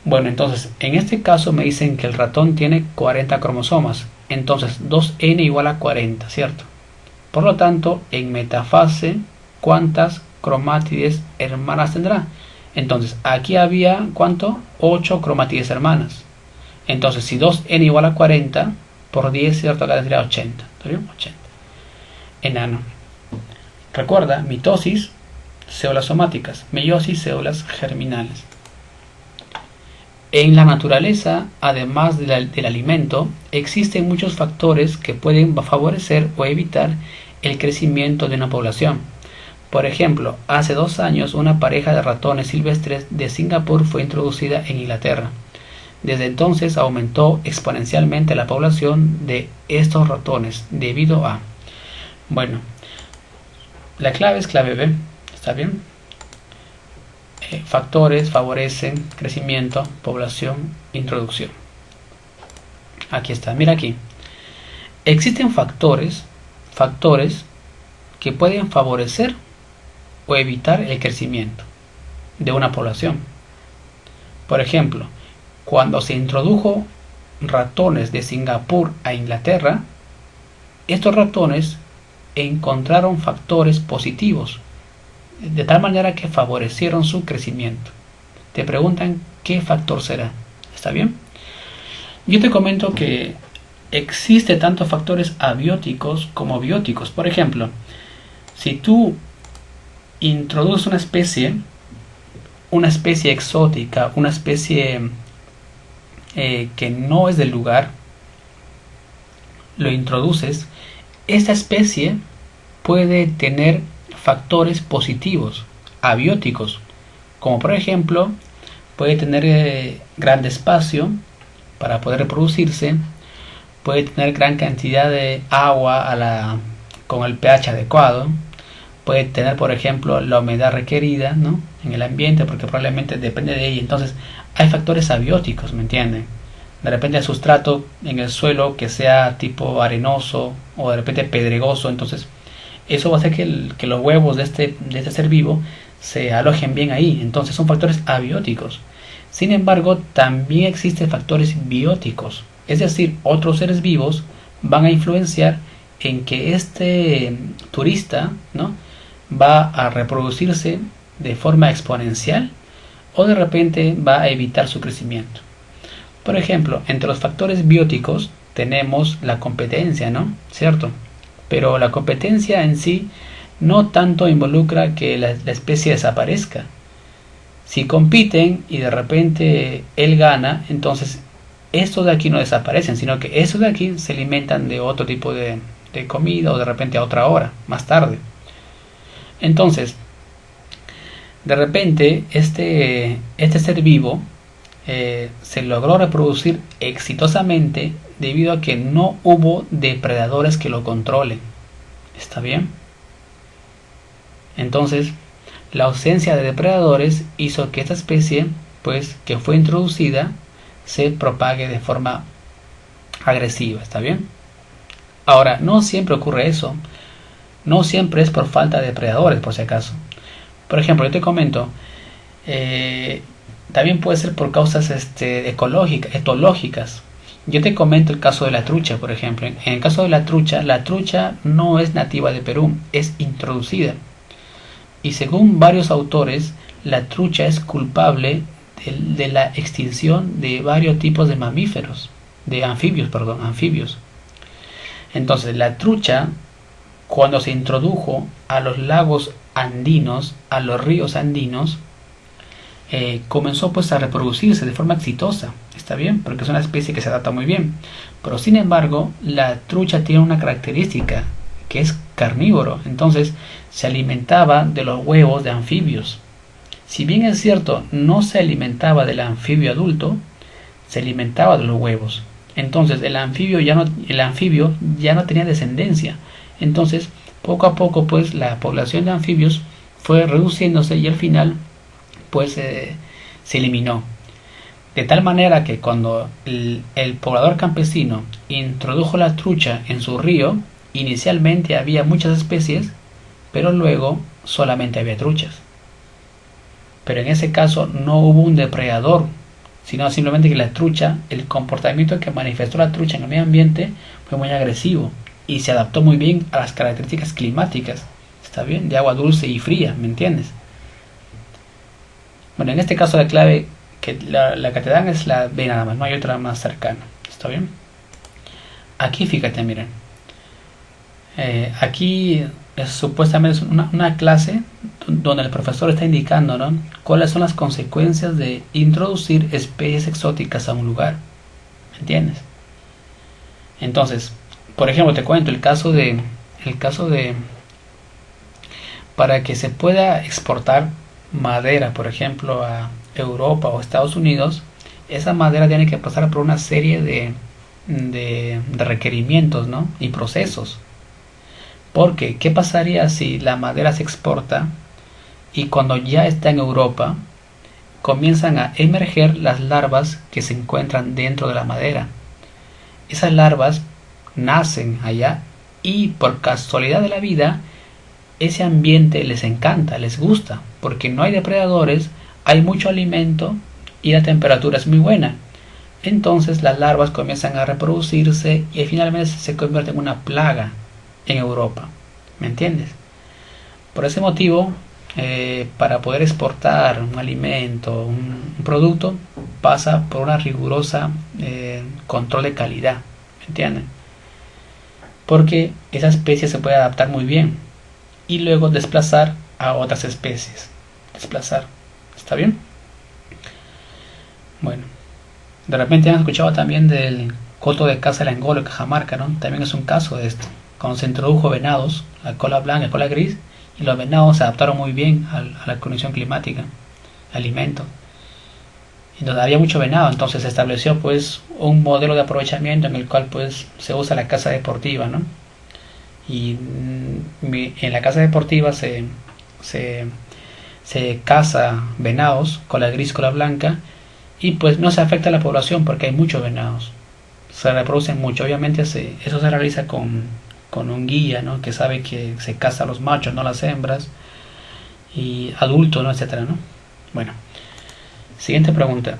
Bueno, entonces, en este caso me dicen que el ratón tiene 40 cromosomas. Entonces, 2n igual a 40, ¿cierto? Por lo tanto, en metafase, ¿cuántas cromátides hermanas tendrá? Entonces, aquí había, ¿cuánto? 8 cromátides hermanas. Entonces, si 2n igual a 40, por 10, ¿cierto? Acá tendría 80. ¿Está bien? 80. Enano. Recuerda, mitosis, células somáticas. Meiosis, células germinales. En la naturaleza, además del alimento, existen muchos factores que pueden favorecer o evitar el crecimiento de una población. Por ejemplo, hace 2 años una pareja de ratones silvestres de Singapur fue introducida en Inglaterra. Desde entonces aumentó exponencialmente la población de estos ratones debido a... Bueno, la clave es clave B, ¿está bien? Factores favorecen crecimiento, población, introducción. Aquí está, mira aquí. Existen factores que pueden favorecer o evitar el crecimiento de una población. Por ejemplo, cuando se introdujo ratones de Singapur a Inglaterra, estos ratones encontraron factores positivos, de tal manera que favorecieron su crecimiento. Te preguntan qué factor será. ¿Está bien? Yo te comento que existe tanto factores abióticos como bióticos. Por ejemplo, si tú introduces una especie exótica, una especie que no es del lugar, lo introduces, esta especie puede tener factores positivos, abióticos, como por ejemplo, puede tener gran espacio para poder reproducirse, puede tener gran cantidad de agua con el pH adecuado, puede tener por ejemplo la humedad requerida, ¿no?, en el ambiente, porque probablemente depende de ella. Entonces hay factores abióticos, ¿me entienden? De repente el sustrato en el suelo que sea tipo arenoso o de repente pedregoso, entonces eso va a hacer que los huevos de este ser vivo se alojen bien ahí. Entonces son factores abióticos. Sin embargo, también existen factores bióticos, es decir, otros seres vivos van a influenciar en que este turista, ¿no?, va a reproducirse de forma exponencial o de repente va a evitar su crecimiento. Por ejemplo, entre los factores bióticos tenemos la competencia, ¿no?, ¿cierto? Pero la competencia en sí no tanto involucra que la especie desaparezca. Si compiten y de repente él gana, entonces estos de aquí no desaparecen, sino que estos de aquí se alimentan de otro tipo de comida o de repente a otra hora, más tarde. Entonces, de repente este ser vivo se logró reproducir exitosamente debido a que no hubo depredadores que lo controlen. ¿Está bien? Entonces, la ausencia de depredadores hizo que esta especie, pues, que fue introducida, se propague de forma agresiva. ¿Está bien? Ahora, no siempre ocurre eso. No siempre es por falta de depredadores, por si acaso. Por ejemplo, yo te comento, también puede ser por causas ecológicas, etológicas. Yo te comento el caso de la trucha, por ejemplo. En el caso de la trucha no es nativa de Perú, es introducida. Y según varios autores, la trucha es culpable de la extinción de varios tipos de mamíferos, de anfibios. Entonces, la trucha, cuando se introdujo a los lagos andinos, a los ríos andinos, comenzó pues a reproducirse de forma exitosa. Está bien, porque es una especie que se adapta muy bien. Pero sin embargo, la trucha tiene una característica, que es carnívoro. Entonces se alimentaba de los huevos de anfibios. Si bien es cierto, no se alimentaba del anfibio adulto, se alimentaba de los huevos. Entonces el anfibio ya no tenía descendencia. Entonces poco a poco pues la población de anfibios fue reduciéndose y al final pues se eliminó. De tal manera que cuando el poblador campesino introdujo la trucha en su río, inicialmente había muchas especies, pero luego solamente había truchas. Pero en ese caso no hubo un depredador, sino simplemente que la trucha, el comportamiento que manifestó la trucha en el medio ambiente fue muy agresivo y se adaptó muy bien a las características climáticas, ¿está bien?, de agua dulce y fría, ¿me entiendes? Bueno, en este caso la clave que la que te dan es la B nada más, no hay otra más cercana, ¿está bien? Aquí fíjate, miren, aquí supuestamente es una clase donde el profesor está indicando, ¿no?, cuáles son las consecuencias de introducir especies exóticas a un lugar, ¿me entiendes? Entonces, por ejemplo, te cuento el caso de para que se pueda exportar madera, por ejemplo, a Europa o Estados Unidos, esa madera tiene que pasar por una serie de requerimientos, ¿no?, y procesos. Porque, ¿qué pasaría si la madera se exporta y cuando ya está en Europa comienzan a emerger las larvas que se encuentran dentro de la madera? Esas larvas nacen allá y por casualidad de la vida ese ambiente les encanta, les gusta, porque no hay depredadores, hay mucho alimento y la temperatura es muy buena. Entonces las larvas comienzan a reproducirse y finalmente se convierte en una plaga en Europa. ¿Me entiendes? Por ese motivo, para poder exportar un alimento, un producto, pasa por una rigurosa control de calidad. ¿Me entienden? Porque esa especie se puede adaptar muy bien y luego desplazar a otras especies. Desplazar. ¿Está bien? Bueno. De repente han escuchado también del coto de caza del Angola, Cajamarca, ¿no? También es un caso de esto. Cuando se introdujo venados, la cola blanca, la cola gris, y los venados se adaptaron muy bien a la condición climática, alimento. Entonces había mucho venado, entonces se estableció pues un modelo de aprovechamiento en el cual pues se usa la caza deportiva, ¿no? Y en la caza deportiva se caza venados, cola gris, cola blanca, y pues no se afecta a la población porque hay muchos venados, se reproducen mucho. Obviamente eso se realiza con un guía, ¿no? Que sabe que se caza a los machos, no las hembras, y adultos, ¿no? Etcétera, ¿no? Bueno, siguiente pregunta.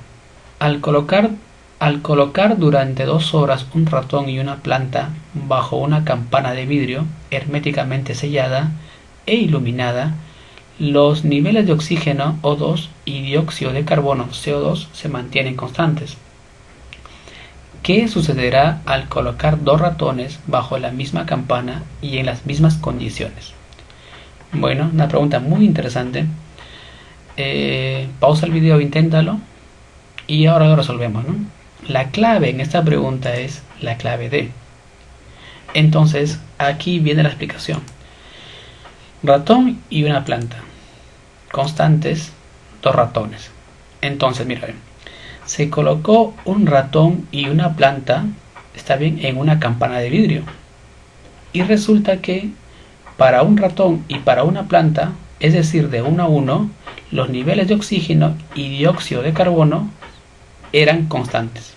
Al colocar durante 2 horas un ratón y una planta bajo una campana de vidrio herméticamente sellada e iluminada, los niveles de oxígeno O2 y dióxido de carbono CO2 se mantienen constantes. ¿Qué sucederá al colocar 2 ratones bajo la misma campana y en las mismas condiciones? Bueno, una pregunta muy interesante. Pausa el video, inténtalo y ahora lo resolvemos, ¿no? La clave en esta pregunta es la clave D. Entonces, aquí viene la explicación. Ratón y una planta. Constantes, 2 ratones. Entonces, mira, se colocó un ratón y una planta, está bien, en una campana de vidrio. Y resulta que para un ratón y para una planta, es decir, de 1 a 1, los niveles de oxígeno y dióxido de carbono eran constantes.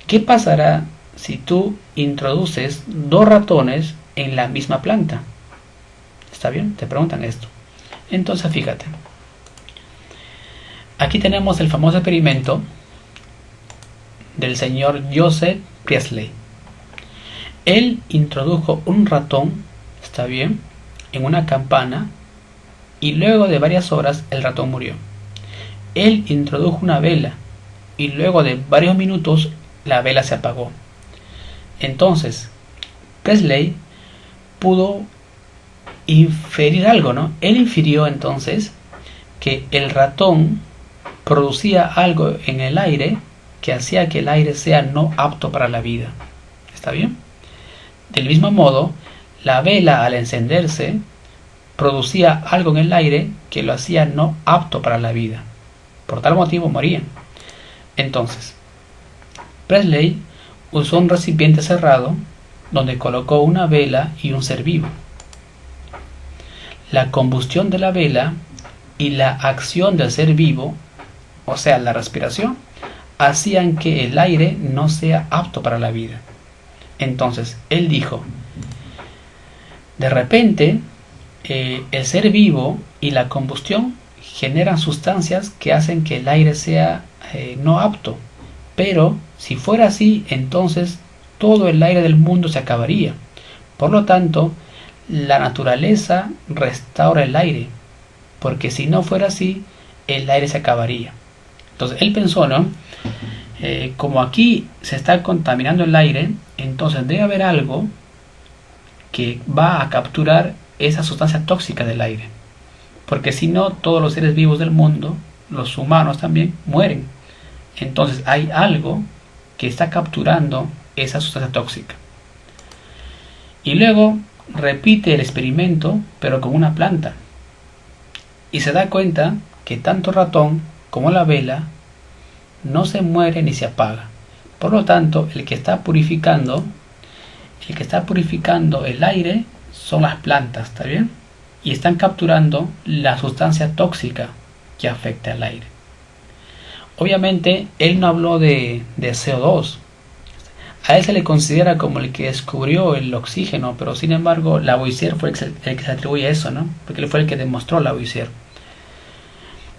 ¿Qué pasará si tú introduces 2 ratones en la misma planta? ¿Está bien? Te preguntan esto. Entonces fíjate. Aquí tenemos el famoso experimento del señor Joseph Priestley. Él introdujo un ratón, ¿está bien?, en una campana y luego de varias horas el ratón murió. Él introdujo una vela y luego de varios minutos la vela se apagó. Entonces, Priestley pudo inferir algo, ¿no? Él infirió entonces que el ratón producía algo en el aire que hacía que el aire sea no apto para la vida. ¿Está bien? Del mismo modo, la vela al encenderse producía algo en el aire que lo hacía no apto para la vida. Por tal motivo morían. Entonces, Priestley usó un recipiente cerrado donde colocó una vela y un ser vivo. La combustión de la vela y la acción del ser vivo, o sea, la respiración, hacían que el aire no sea apto para la vida. Entonces, él dijo, de repente, el ser vivo y la combustión generan sustancias que hacen que el aire sea no apto. Pero, si fuera así, entonces todo el aire del mundo se acabaría. Por lo tanto, la naturaleza restaura el aire, porque si no fuera así, el aire se acabaría. Entonces él pensó, ¿no? Como aquí se está contaminando el aire, entonces debe haber algo que va a capturar esa sustancia tóxica del aire, porque si no, todos los seres vivos del mundo, los humanos también, mueren. Entonces hay algo que está capturando esa sustancia tóxica. Y luego repite el experimento, pero con una planta. Y se da cuenta que tanto el ratón como la vela no se muere ni se apaga. Por lo tanto, el que está purificando el aire son las plantas, ¿está bien? Y están capturando la sustancia tóxica que afecta al aire. Obviamente, él no habló de CO2. A él se le considera como el que descubrió el oxígeno, pero sin embargo Lavoisier fue el que se atribuye a eso, ¿no? Porque él fue el que demostró Lavoisier.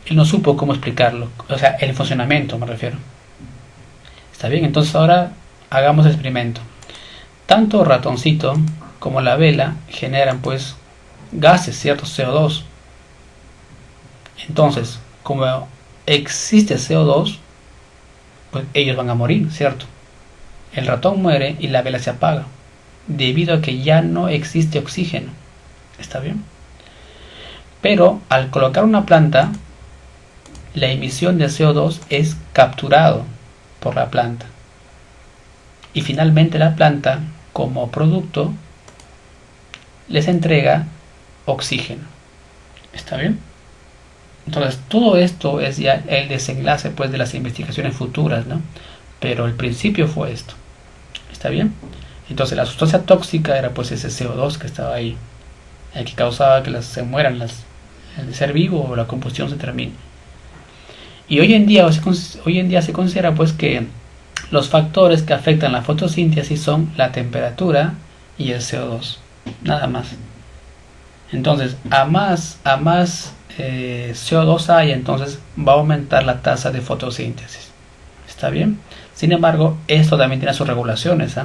Él no supo cómo explicarlo, o sea, el funcionamiento me refiero. Está bien, entonces ahora hagamos el experimento. Tanto ratoncito como la vela generan pues gases, ¿cierto? CO2. Entonces, como existe CO2, pues ellos van a morir, ¿cierto? El ratón muere y la vela se apaga, debido a que ya no existe oxígeno. ¿Está bien? Pero al colocar una planta, la emisión de CO2 es capturado por la planta. Y finalmente la planta, como producto, les entrega oxígeno. ¿Está bien? Entonces todo esto es ya el desenlace pues de las investigaciones futuras, ¿no? Pero el principio fue esto. ¿Está bien? Entonces la sustancia tóxica era pues ese CO2 que estaba ahí, el que causaba que se mueran el ser vivo o la combustión se termine. Y hoy en día se considera pues que los factores que afectan la fotosíntesis son la temperatura y el CO2, nada más. Entonces a más CO2 hay, entonces va a aumentar la tasa de fotosíntesis. ¿Está bien? Sin embargo, esto también tiene sus regulaciones, ¿eh?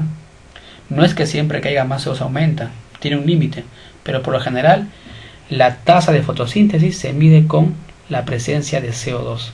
No es que siempre que haya más CO2 aumenta, tiene un límite, pero por lo general la tasa de fotosíntesis se mide con la presencia de CO2.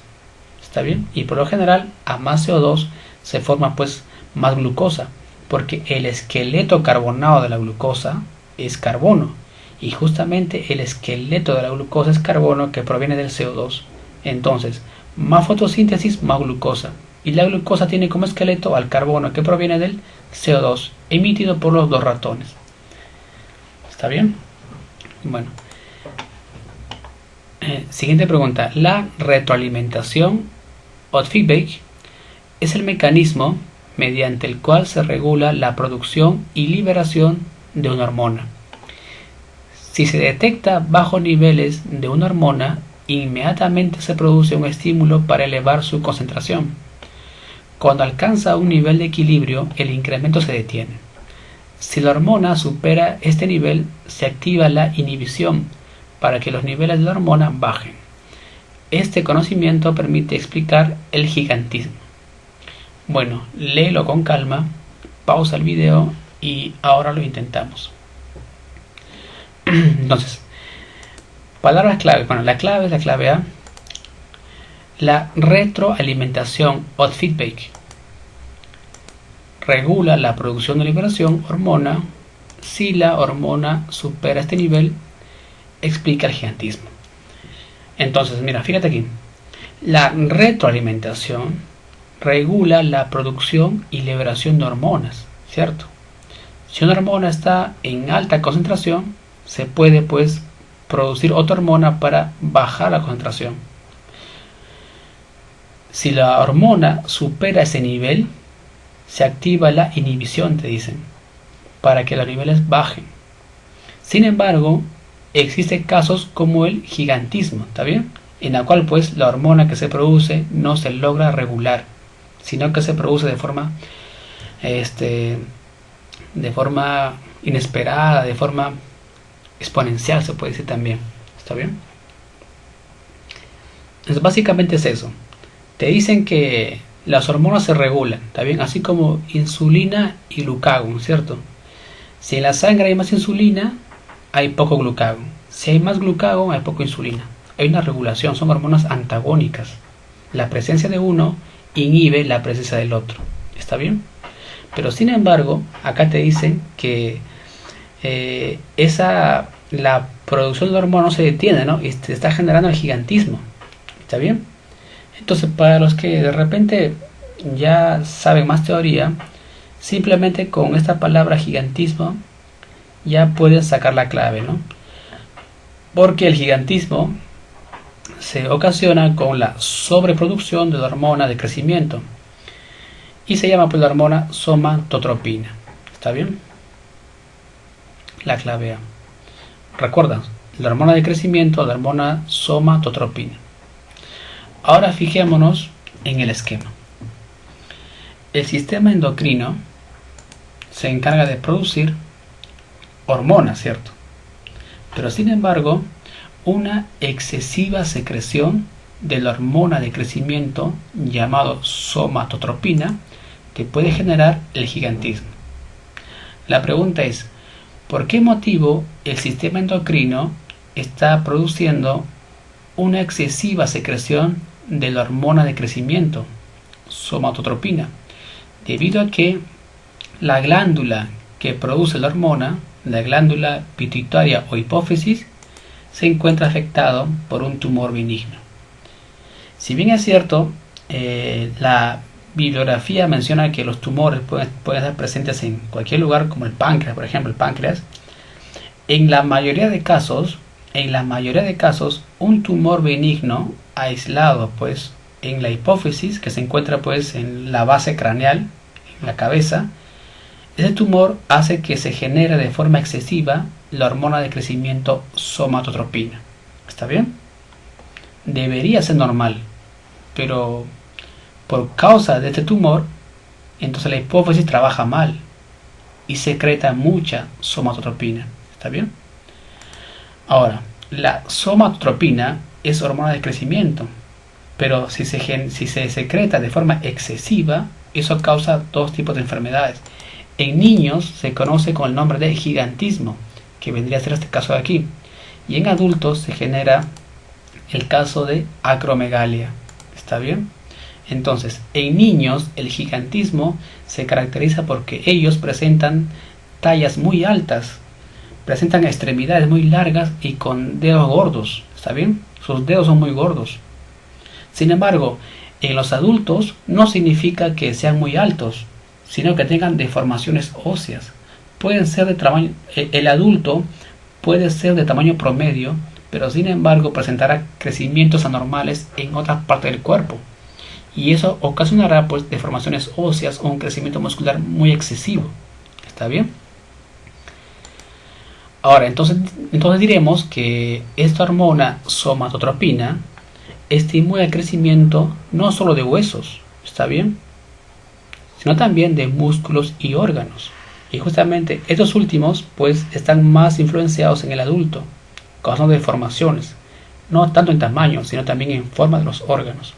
¿Está bien? Y por lo general a más CO2 se forma pues más glucosa, porque el esqueleto carbonado de la glucosa es carbono, y justamente el esqueleto de la glucosa es carbono que proviene del CO2. Entonces, más fotosíntesis, más glucosa. Y la glucosa tiene como esqueleto al carbono que proviene del CO2, emitido por los dos ratones. ¿Está bien? Bueno. Siguiente pregunta. La retroalimentación o feedback es el mecanismo mediante el cual se regula la producción y liberación de una hormona. Si se detecta bajos niveles de una hormona, inmediatamente se produce un estímulo para elevar su concentración. Cuando alcanza un nivel de equilibrio, el incremento se detiene. Si la hormona supera este nivel, se activa la inhibición para que los niveles de la hormona bajen. Este conocimiento permite explicar el gigantismo. Bueno, léelo con calma, pausa el video y ahora lo intentamos. Entonces, palabras clave. Bueno, la clave es la clave A. La retroalimentación o feedback regula la producción de liberación hormona. Si la hormona supera este nivel, explica el gigantismo. Entonces, mira, fíjate aquí. La retroalimentación regula la producción y liberación de hormonas, ¿cierto? Si una hormona está en alta concentración, se puede pues producir otra hormona para bajar la concentración. Si la hormona supera ese nivel, se activa la inhibición, te dicen, para que los niveles bajen. Sin embargo, existen casos como el gigantismo, ¿está bien? En la cual pues la hormona que se produce no se logra regular, sino que se produce de forma inesperada, de forma exponencial, se puede decir también. ¿Está bien? Entonces básicamente es eso. Te dicen que las hormonas se regulan, ¿está bien? Así como insulina y glucagón, ¿cierto? Si en la sangre hay más insulina, hay poco glucagón. Si hay más glucagón, hay poco insulina. Hay una regulación, son hormonas antagónicas. La presencia de uno inhibe la presencia del otro. ¿Está bien? Pero sin embargo, acá te dicen que la producción de hormonas no se detiene, ¿no? Y te está generando el gigantismo. ¿Está bien? Entonces, para los que de repente ya saben más teoría, simplemente con esta palabra gigantismo ya pueden sacar la clave, ¿no? Porque el gigantismo se ocasiona con la sobreproducción de la hormona de crecimiento y se llama pues la hormona somatotropina. ¿Está bien? La clave A. Recuerda, la hormona de crecimiento, la hormona somatotropina. Ahora fijémonos en el esquema. El sistema endocrino se encarga de producir hormonas, ¿cierto? Pero sin embargo, una excesiva secreción de la hormona de crecimiento llamado somatotropina te puede generar el gigantismo. La pregunta es, ¿por qué motivo el sistema endocrino está produciendo una excesiva secreción de la hormona de crecimiento, somatotropina? Debido a que la glándula que produce la hormona, la glándula pituitaria o hipófisis, se encuentra afectado por un tumor benigno. Si bien es cierto, la bibliografía menciona que los tumores pueden estar presentes en cualquier lugar, como el páncreas, por ejemplo, el páncreas, en la mayoría de casos, un tumor benigno aislado, pues, en la hipófisis, que se encuentra, pues, en la base craneal, en la cabeza, ese tumor hace que se genere de forma excesiva la hormona de crecimiento somatotropina. ¿Está bien? Debería ser normal, pero por causa de este tumor, entonces la hipófisis trabaja mal y secreta mucha somatotropina. ¿Está bien? Ahora, la somatotropina es hormona de crecimiento, pero si se secreta de forma excesiva, eso causa dos tipos de enfermedades. En niños se conoce con el nombre de gigantismo, que vendría a ser este caso de aquí, y en adultos se genera el caso de acromegalia. ¿Está bien? Entonces, en niños el gigantismo se caracteriza porque ellos presentan tallas muy altas, presentan extremidades muy largas y con dedos gordos. ¿Está bien? Sus dedos son muy gordos. Sin embargo, en los adultos no significa que sean muy altos, sino que tengan deformaciones óseas. Pueden ser de tamaño, el adulto puede ser de tamaño promedio, pero sin embargo presentará crecimientos anormales en otras partes del cuerpo. Y eso ocasionará, pues, deformaciones óseas o un crecimiento muscular muy excesivo. ¿Está bien? Ahora, entonces diremos que esta hormona somatotropina estimula el crecimiento no solo de huesos, ¿está bien?, sino también de músculos y órganos. Y justamente estos últimos, pues, están más influenciados en el adulto, causando deformaciones, no tanto en tamaño, sino también en forma de los órganos.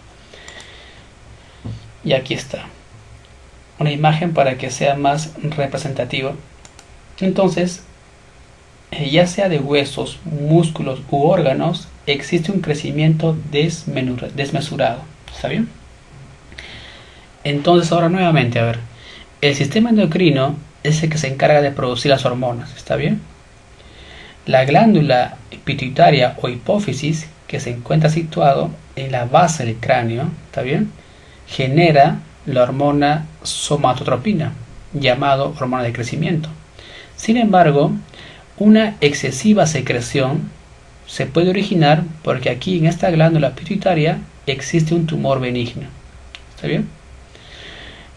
Y aquí está una imagen para que sea más representativo. Entonces, ya sea de huesos, músculos u órganos, existe un crecimiento desmesurado. ¿Está bien? Entonces, ahora nuevamente, a ver, el sistema endocrino es el que se encarga de producir las hormonas. ¿Está bien? La glándula pituitaria o hipófisis, que se encuentra situado en la base del cráneo, ¿está bien?, genera la hormona somatotropina, llamado hormona de crecimiento. Sin embargo, una excesiva secreción se puede originar porque aquí en esta glándula pituitaria existe un tumor benigno. ¿Está bien?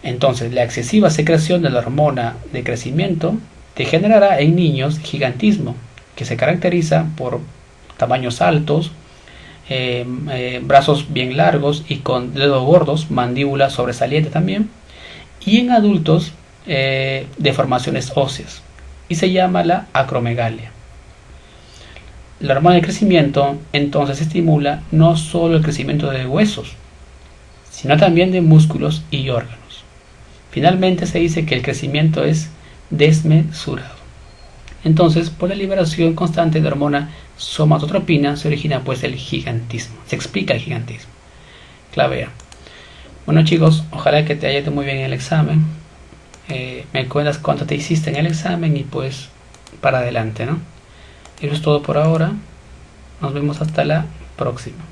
Entonces, la excesiva secreción de la hormona de crecimiento te generará en niños gigantismo, que se caracteriza por tamaños altos, brazos bien largos y con dedos gordos, mandíbula sobresaliente también, y en adultos deformaciones óseas, y se llama la acromegalia. La hormona de crecimiento entonces estimula no solo el crecimiento de huesos, sino también de músculos y órganos. Finalmente se dice que el crecimiento es desmesurado. Entonces, por la liberación constante de hormona somatotropina se origina, pues, el gigantismo. Se explica el gigantismo. Clave A. Bueno, chicos, ojalá que te haya ido muy bien en el examen. Me cuentas cuánto te hiciste en el examen y pues para adelante, ¿no? Eso es todo por ahora. Nos vemos hasta la próxima.